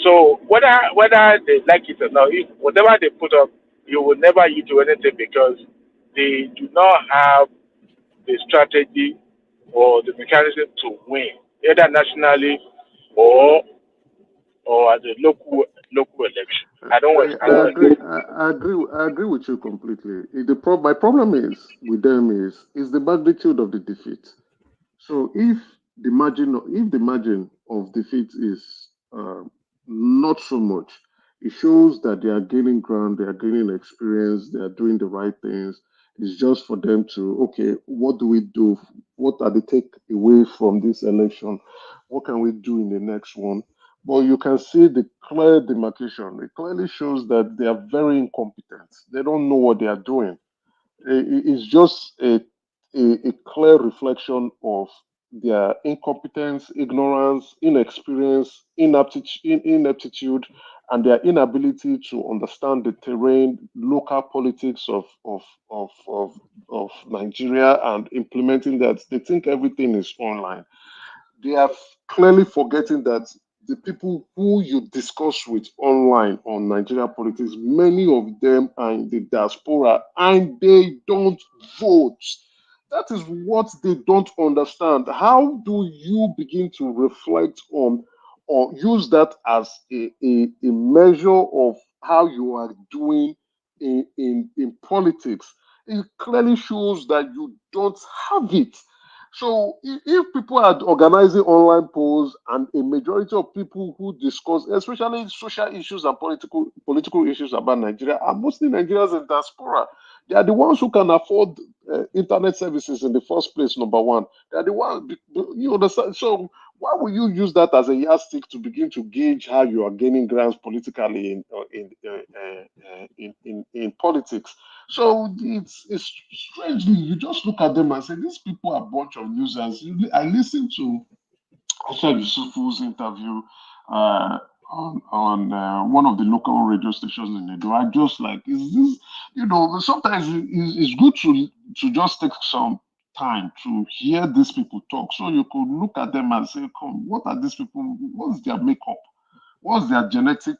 So whether they like it or not, whatever they put up, you will never yield to anything because they do not have the strategy or the mechanism to win, either nationally or at the local election. I agree with you completely. My problem is with them is the magnitude of the defeat. So if the margin of defeat is not so much, it shows that they are gaining ground, they are gaining experience, they are doing the right things. It's just for them to, okay, what do we do? What are the take away from this election? What can we do in the next one? but you can see the clear demarcation. It clearly shows that they are very incompetent. They don't know what they are doing. It's just a clear reflection of their incompetence, ignorance, inexperience, ineptitude, and their inability to understand the terrain, local politics of Nigeria and implementing that. They think everything is online. They are clearly forgetting that the people who you discuss with online on Nigeria politics, many of them are in the diaspora and they don't vote. That is what they don't understand. How do you begin to reflect on or use that as a measure of how you are doing in politics? It clearly shows that you don't have it. So if people are organizing online polls and a majority of people who discuss, especially social issues and political issues about Nigeria, are mostly Nigerians in diaspora. They are the ones who can afford internet services in the first place. Number one, they are the ones you understand. So why will you use that as a yardstick to begin to gauge how you are gaining grounds politically in politics? So it's strangely you just look at them and say these people are a bunch of losers. I listened to Osha Yusufu's interview on one of the local radio stations in Edo. I just like, is this, sometimes it's good to just take some time to hear these people talk so you could look at them and say, come, what are these people, what's their makeup? What's their genetic?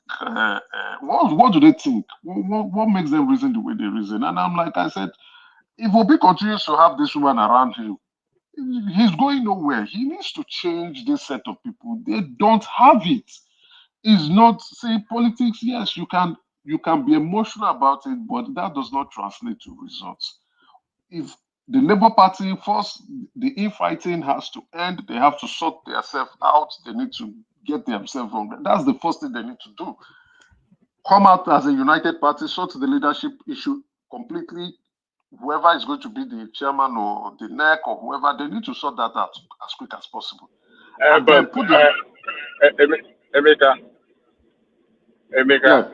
What do they think? What makes them reason the way they reason? And I'm like, I said, if Obi continues to have this woman around him, he's going nowhere. He needs to change this set of people. They don't have it. It's not say politics. Yes, you can be emotional about it, but that does not translate to results. If the Labour Party first, the infighting has to end. They have to sort themselves out. They need to get themselves wrong. That's the first thing they need to do. Come out as a united party, sort the leadership issue completely. Whoever is going to be the chairman or the NEC or whoever, they need to sort that out as quick as possible. And then But put the Emeka, yeah.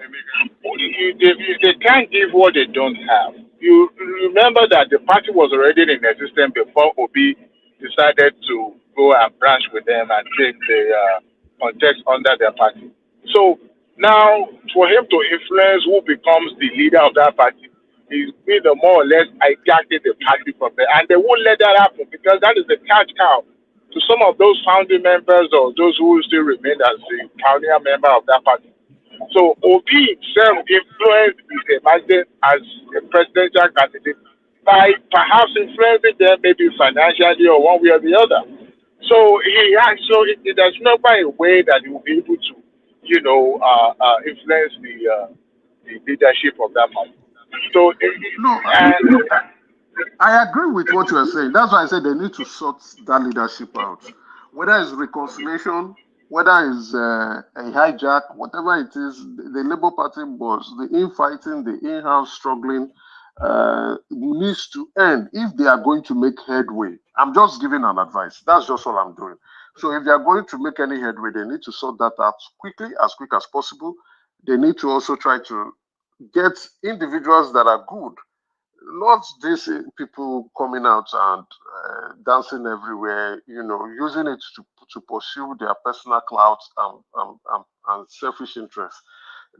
they can't give what they don't have. You remember that the party was already in existence before Obi decided to go and branch with them and take the context under their party. So now, for him to influence who becomes the leader of that party, he's been more or less hijacking the party from there, and they won't let that happen because that is the cash cow to some of those founding members or those who still remain as the pioneer member of that party. So Obi himself influenced his emergence as a presidential candidate by perhaps influencing them maybe financially or one way or the other. So there's never a way that he will be able to, influence the leadership of that party. So I agree with what you are saying. That's why I said they need to sort that leadership out. Whether it's reconciliation, whether it's a hijack, whatever it is, the Labour Party boss, the infighting, the in-house struggling needs to end if they are going to make headway. I'm just giving an advice. That's just all I'm doing. So if they are going to make any headway, they need to sort that out quickly, as quick as possible. They need to also try to get individuals that are good, not these people coming out and dancing everywhere, using it to pursue their personal clout and selfish interests.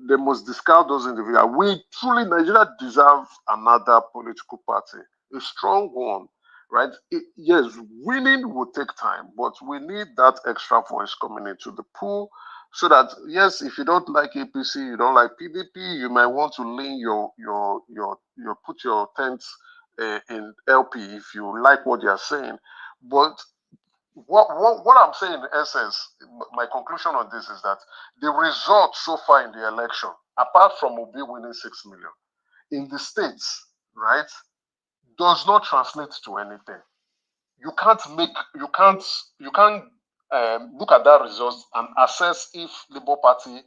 They must discard those individuals. We truly, Nigeria deserve another political party, a strong one, right? Yes, winning will take time, but we need that extra voice coming into the pool so that, yes, if you don't like APC, you don't like PDP, you might want to lean put your tents in LP if you like what they are saying. But what I'm saying in essence, my conclusion on this is that the result so far in the election, apart from Obi winning 6 million, in the states, right, does not translate to anything. You can't look at that result and assess if Labour Party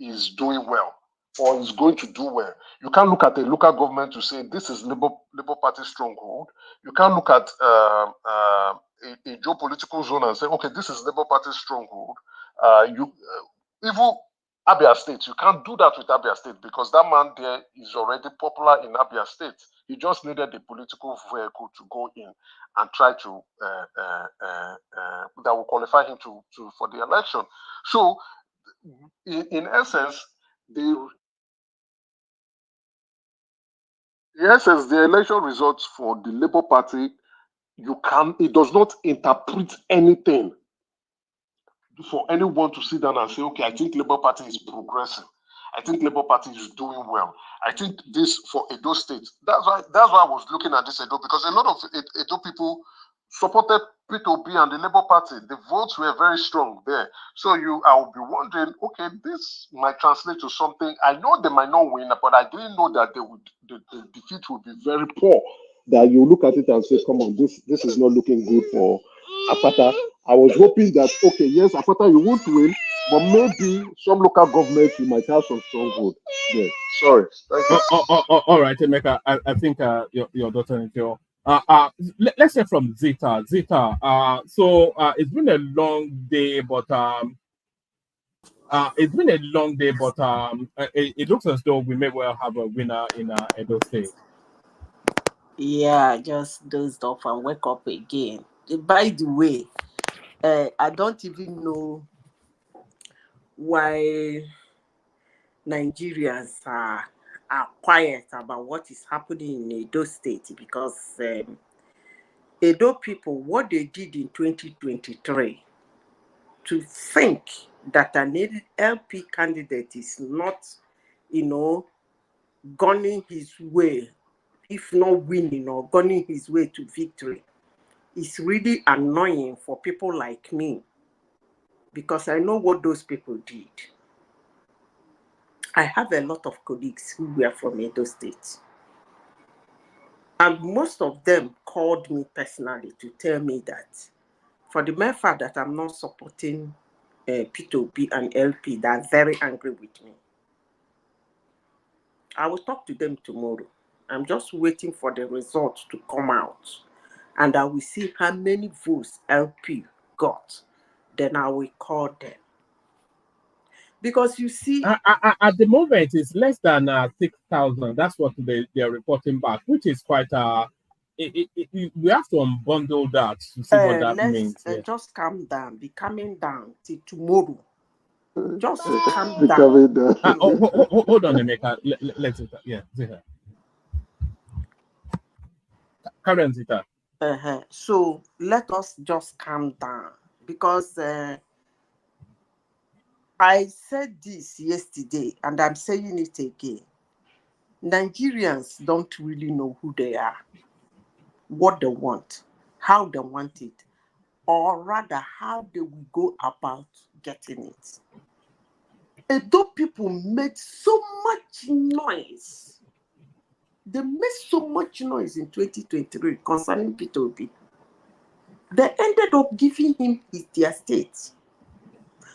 is doing well or is going to do well. You can't look at a local government to say this is Labour Party stronghold. You can't look at a geopolitical zone and say, okay, this is Labour Party stronghold. Even Abia State, you can't do that with Abia State because that man there is already popular in Abia State. He just needed the political vehicle to go in and try to that will qualify him for the election. So, in essence, the election results for the Labour Party, it does not interpret anything for anyone to sit down and say, okay, I think Labour Party is progressing. I think Labour Party is doing well. I think this for Edo State. That's why I was looking at this Edo, because a lot of Edo people supported P2B and the Labour Party. The votes were very strong there. So I will be wondering, okay, this might translate to something. I know they might not win, but I didn't know that the defeat would be very poor. That you look at it and say, come on, this is not looking good for Apata. I was hoping that, okay, yes, Apata, you won't win, but maybe some local government you might have some stronghold. Yeah. Sorry. Thank you. All right, Emeka. I think your daughter Nikhil. Let's say from Zita. So it's been a long day, but it looks as though we may well have a winner in Edo State. Yeah, just dozed off and wake up again. By the way, I don't even know why Nigerians are quiet about what is happening in Edo State, because Edo people, what they did in 2023, to think that an LP candidate is not, gunning his way, if not winning or gunning his way to victory, is really annoying for people like me, because I know what those people did. I have a lot of colleagues who were from Edo State, and most of them called me personally to tell me that for the mere fact that I'm not supporting P2B and LP, they're very angry with me. I will talk to them tomorrow. I'm just waiting for the results to come out, and I will see how many votes LP got. Then I will call them. Because you see, at the moment it's less than 6,000. That's what they are reporting back, which is quite we have to unbundle that to see what that means. Just calm down. Be calming down till tomorrow. Just calm down. Hold on, Emeka. Let's Zita. Karen Zita. So let us just calm down, because I said this yesterday and I'm saying it again. Nigerians don't really know who they are, what they want, how they want it, or rather how they will go about getting it. Edo people made so much noise. They made so much noise in 2023 concerning P2B. They ended up giving him their state.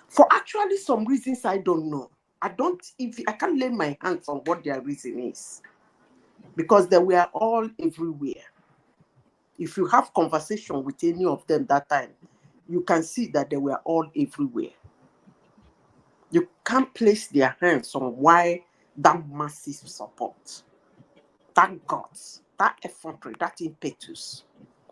For actually some reasons I don't know. I can't lay my hands on what their reason is, because they were all everywhere. If you have conversation with any of them that time, you can see that they were all everywhere. You can't place their hands on why that massive support, that guts, that effrontery, that impetus.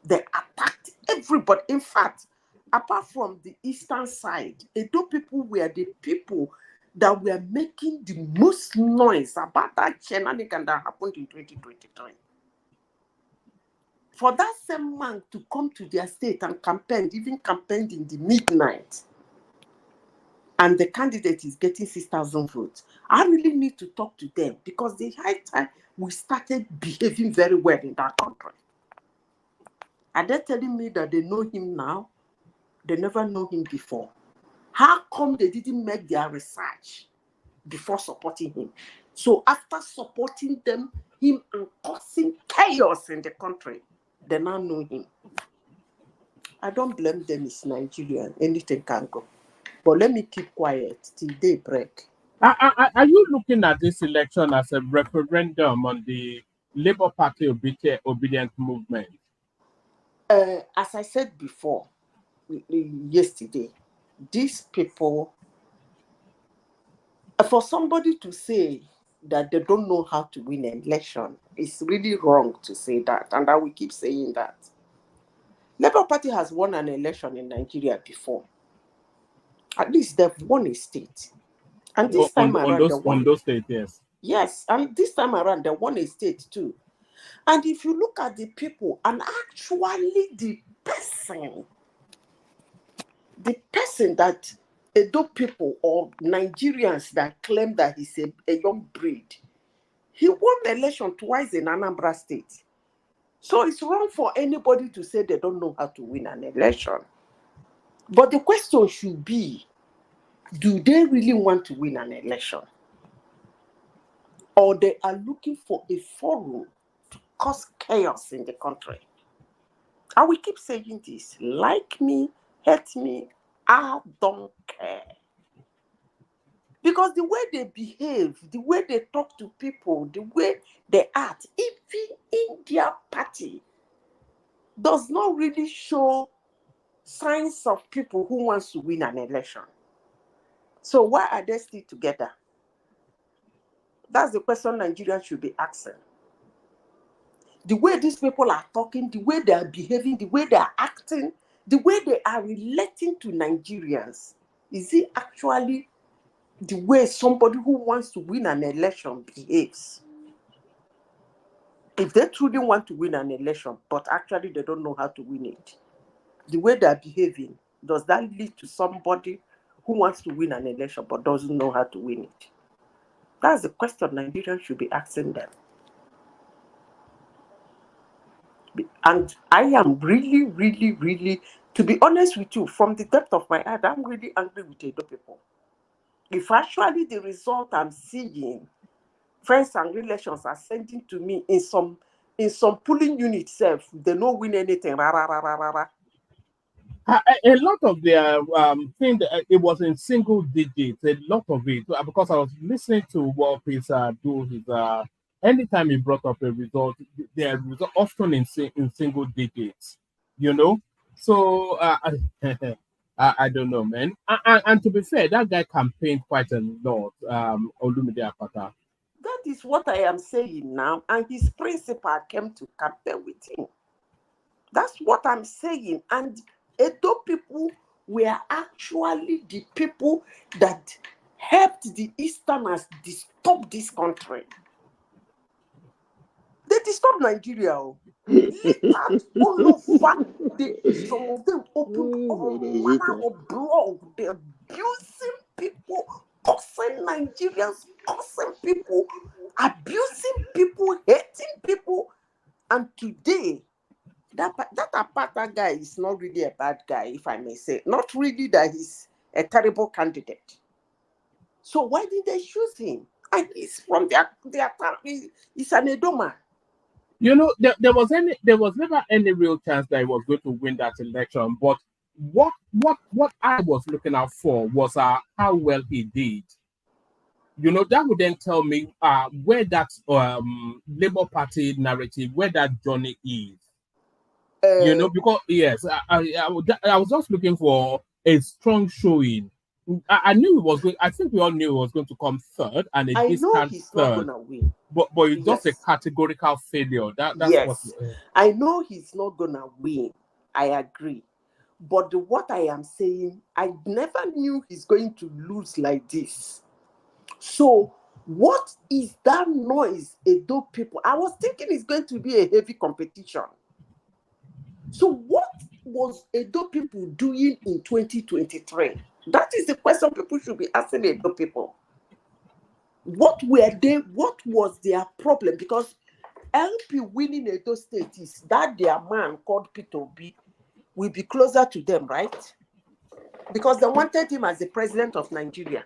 They attacked everybody. In fact, apart from the eastern side, Edo people were the people that were making the most noise about that shenanigan that happened in 2023. For that same man to come to their state and campaign, even campaigned in the midnight, and the candidate is getting 6,000 votes, I really need to talk to them, because the high time we started behaving very well in that country. Are they telling me that they know him now? They never know him before. How come they didn't make their research before supporting him? So after supporting him and causing chaos in the country, they now know him. I don't blame them. It's Nigeria. Anything can go. But let me keep quiet till daybreak. Are you looking at this election as a referendum on the Labour Party obedient movement? As I said before, yesterday, these people, for somebody to say that they don't know how to win an election, it's really wrong to say that, and I will keep saying that. Labour Party has won an election in Nigeria before. At least they've won a state. And this time around, on those states, yes. Yes, and this time around, they won a state too. And if you look at the people, and actually the person that Edo people or Nigerians that claim that he's a young breed, he won the election twice in Anambra State. So it's wrong for anybody to say they don't know how to win an election. But the question should be, do they really want to win an election? Or they are looking for a forum to cause chaos in the country? I will keep saying this. Like me, hate me, I don't care. Because the way they behave, the way they talk to people, the way they act, even in their party, does not really show signs of people who wants to win an election. So why are they still together? That's the question Nigerians should be asking. The way these people are talking, the way they are behaving, the way they are acting, the way they are relating to Nigerians, is it actually the way somebody who wants to win an election behaves? If they truly want to win an election, but actually they don't know how to win it, the way they are behaving, does that lead to somebody who wants to win an election but doesn't know how to win it? That's the question Nigerians should be asking them. And I am really, really, really, to be honest with you, from the depth of my heart, I'm really angry with Edo people. If actually the result I'm seeing, friends and relations are sending to me in some polling units, they don't win anything. A lot of their thing, it was in single digits. A lot of it, because I was listening to what Peter do. His anytime he brought up a result, their result often in single digits. You know, so I don't know, man. And to be fair, that guy campaigned quite a lot. Olumide Apata. That is what I am saying now, and his principal came to campaign with him. That's what I'm saying. And Edo people were actually the people that helped the Easterners disturb this country. They disturbed Nigeria. Later, all over, some of them opened all manner of blog. They're abusing people, cursing Nigerians, cursing people, abusing people, hating people. And today, that Apata guy is not really a bad guy, if I may say. Not really that he's a terrible candidate. So why did they choose him? And he's from their town. He's an Edoma. You know, there was never any real chance that he was going to win that election. But what I was looking out for was how well he did. You know, that would then tell me where that Labour Party narrative, where that journey is. You know, because yes, I was just looking for a strong showing. I knew it was going. I think we all knew it was going to come third, and a distant he's third. Not gonna win. But it's just a categorical failure. That's yes. I know he's not gonna win. I agree. But what I am saying, I never knew he's going to lose like this. So what is that noise, Edo people? I was thinking it's going to be a heavy competition. So what was Edo people doing in 2023? That is the question people should be asking Edo people. What were they? What was their problem? Because LP winning Edo State is that their man called Peter Obi will be closer to them, right? Because they wanted him as the president of Nigeria.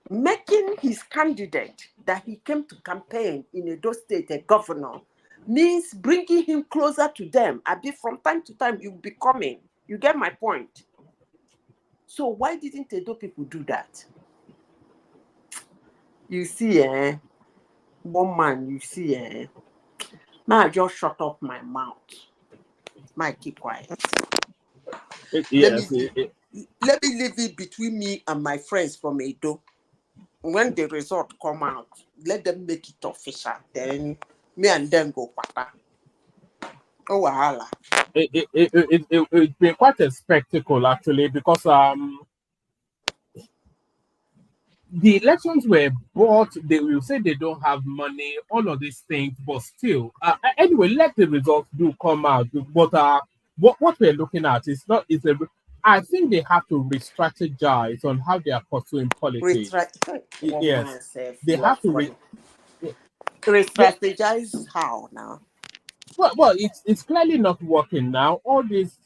Making his candidate that he came to campaign in Edo State a governor means bringing him closer to them. I mean, from time to time, you'll be coming. You get my point? So why didn't Edo people do that? You see, one man, you see, now I just shut up my mouth. Might keep quiet. Yes, Let me leave it between me and my friends from Edo. When the result come out, let them make it official. Then me and them go pata. Oh, wahala. It's been quite a spectacle actually because the elections were bought. They will say they don't have money, all of these things, but still, anyway, let the results do come out. But what we're looking at is not is a. I think they have to re-strategize on how they are pursuing politics. One Yes, man says they you are have to funny. yeah, Re-strategize how now? well, it's clearly not working now. All this,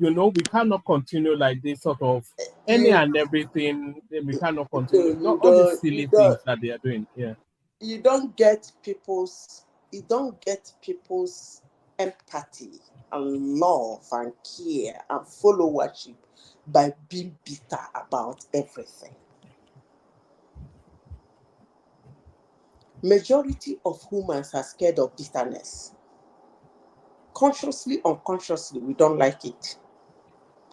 we cannot continue like this sort of any You, and everything. We cannot continue. you All these don't, silly things that they are doing. Yeah. you don't get people's empathy and love and care and followership by being bitter about everything. Majority of humans are scared of bitterness. Consciously, unconsciously, we don't like it.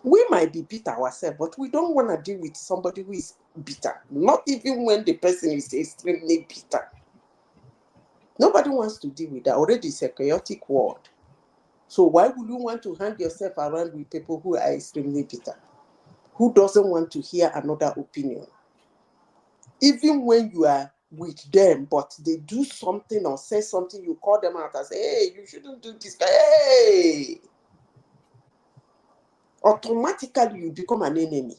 We might be bitter ourselves, but we don't want to deal with somebody who is bitter. Not even when the person is extremely bitter. Nobody wants to deal with that. Already it's a chaotic world. So why would you want to hang yourself around with people who are extremely bitter? Who doesn't want to hear another opinion? Even when you are with them, but they do something or say something, you call them out and say, hey, you shouldn't do this. Hey! Automatically you become an enemy.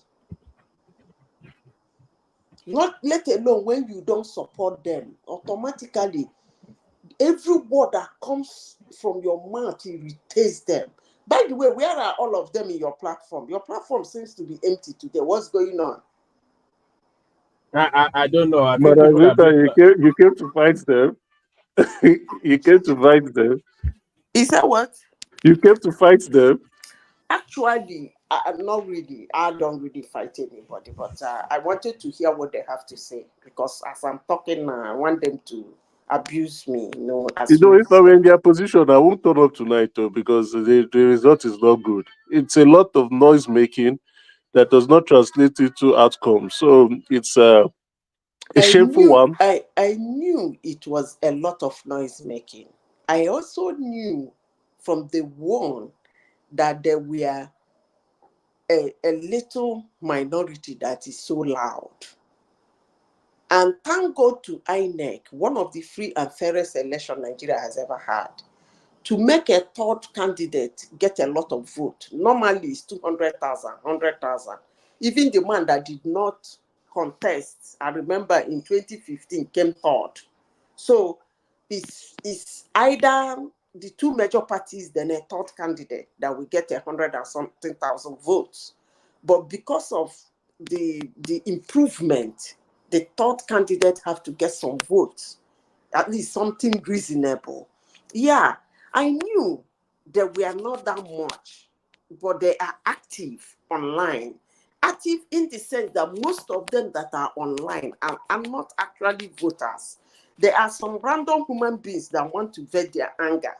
Not let alone when you don't support them, automatically every word that comes from your mouth irritates them. By the way, where are all of them in your platform? Your platform seems to be empty today. What's going on? I don't know. I think people are Madam, being. you came to fight them. You came to fight them. Is that what? You came to fight them. Actually, I'm not really. I don't really fight anybody, but I wanted to hear what they have to say because as I'm talking now, I want them to abuse me, You as know, you if I say. were in their position, I won't turn up tonight, though, because the result is not good. It's a lot of noise making that does not translate into outcomes. So it's a shameful one. I knew it was a lot of noise making. I also knew from the one that there were a little minority that is so loud. And thank God to INEC, one of the free and fairest election Nigeria has ever had, to make a third candidate get a lot of vote. Normally it's 200,000, 100,000. Even the man that did not contest, I remember in 2015 came third. So it's either the two major parties, then a third candidate that will get 100 and something thousand votes. But because of the improvement, the third candidate have to get some votes, at least something reasonable. Yeah, I knew they were not that much, but they are active online. Active in the sense that most of them that are online are not actually voters. There are some random human beings that want to vent their anger.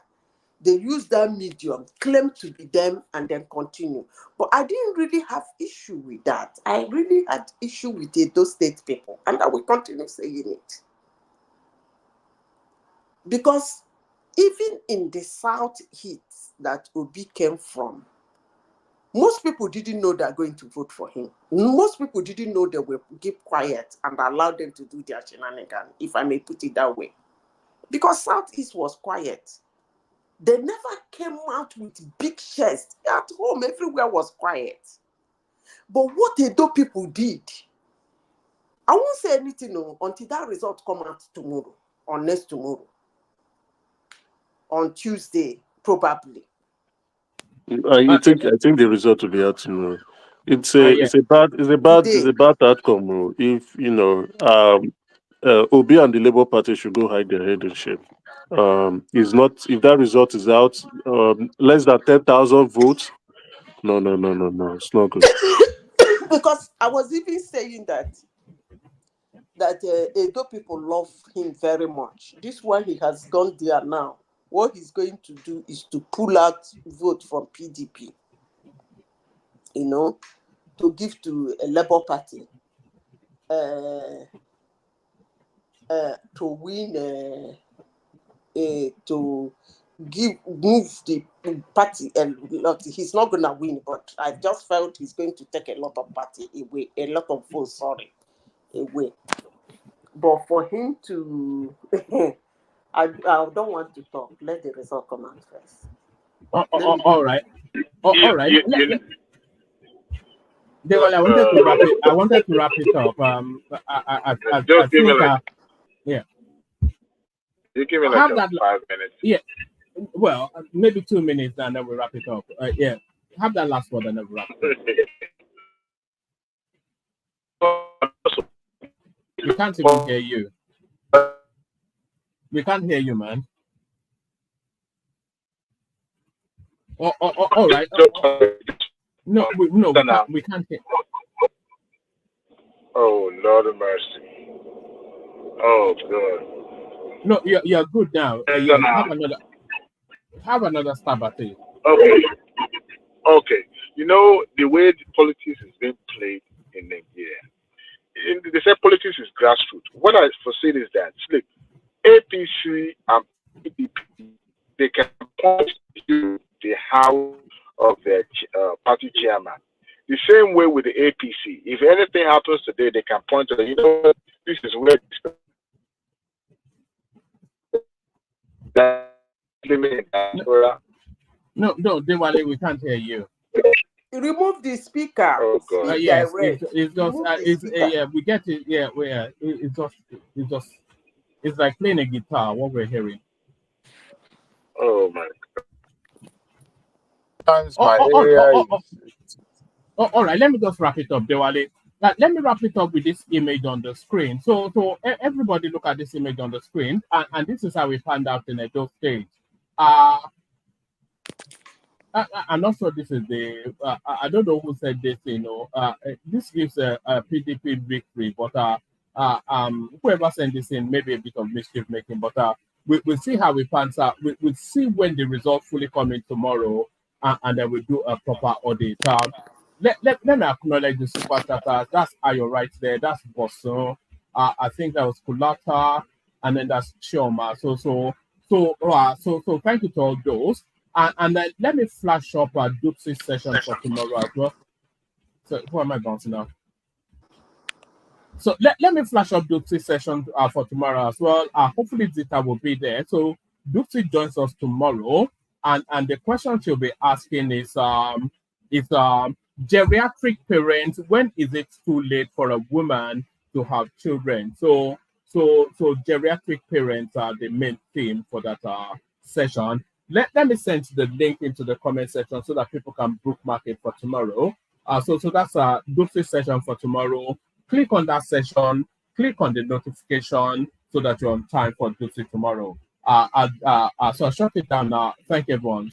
They use that medium, claim to be them, and then continue. But I didn't really have issue with that. I really had issue with those state people, and I will continue saying it. Because even in the South heat that Obi came from, most people didn't know they're going to vote for him. Most people didn't know they will keep quiet and allow them to do their shenanigans, if I may put it that way. Because Southeast was quiet. They never came out with big chest. At home, everywhere was quiet. But what Edo people did, I won't say anything until that result come out tomorrow or next tomorrow. On Tuesday, probably. I think the result will be out tomorrow. Yeah. It's a bad outcome. If Obi and the Labour Party should go hide their head in shame. Is not if that result is out less than 10,000 votes. No, it's not good. Because I was even saying that Edo people love him very much. This one he has gone there now. What he's going to do is to pull out vote from PDP. to give to a Labour Party to win, to move the party a lot. He's not going to win, but I just felt he's going to take a lot of party away, a lot of votes, away. But for him to, I don't want to talk. Let the result come out first. All right. All right. I wanted to wrap it. I wanted to wrap it up. I Just give me think, like, yeah. You give me like 5 minutes. Yeah. Well, maybe 2 minutes, and then we wrap it up. Yeah. Have that last word, and then we wrap it up. We can't even hear you. We can't hear you, man. All right. No, we can't hear. Oh, Lord of mercy. Oh, God. No, you're good now. Have another stab at it. Okay. You know, the way the politics is being played in Nigeria, they say politics is grassroots. What I foresee is that, look, APC and PDP, they can point to the house of their party chairman. The same way with the APC. If anything happens today, they can point to, you know, this is where No, Dewale, we can't hear you. Remove the speaker. Oh God! Yes, it's just yeah, we get it. Yeah, it's like playing a guitar. What we're hearing. Oh my God! All right, let me just wrap it up, Dewale. Let me wrap it up with this image on the screen. So everybody look at this image on the screen, and this is how we panned out in Edo State. I'm not sure this is the. I don't know who said this. You know, this gives a PDP victory, but whoever sent this in maybe a bit of mischief making. But we'll see how we pans out. We'll see when the results fully come in tomorrow, and then we'll do a proper audit. Let me acknowledge the super chatters. That's Ayo right there. That's Bosso. I think that was Kulata, and then that's Chioma. So thank you to all those. And then let me flash up a Duxie session for tomorrow as well. So who am I bouncing now? So let me flash up Duxie session for tomorrow as well. Hopefully Zita will be there. So Duxie joins us tomorrow, and the question she'll be asking is geriatric parents, when is it too late for a woman to have children? So geriatric parents are the main theme for that session. Let me send the link into the comment section so that people can bookmark it for tomorrow. So that's a Duxie session for tomorrow. Click on that session, click on the notification so that you're on time for Duxie tomorrow. So I'll shut it down now. Thank you, everyone.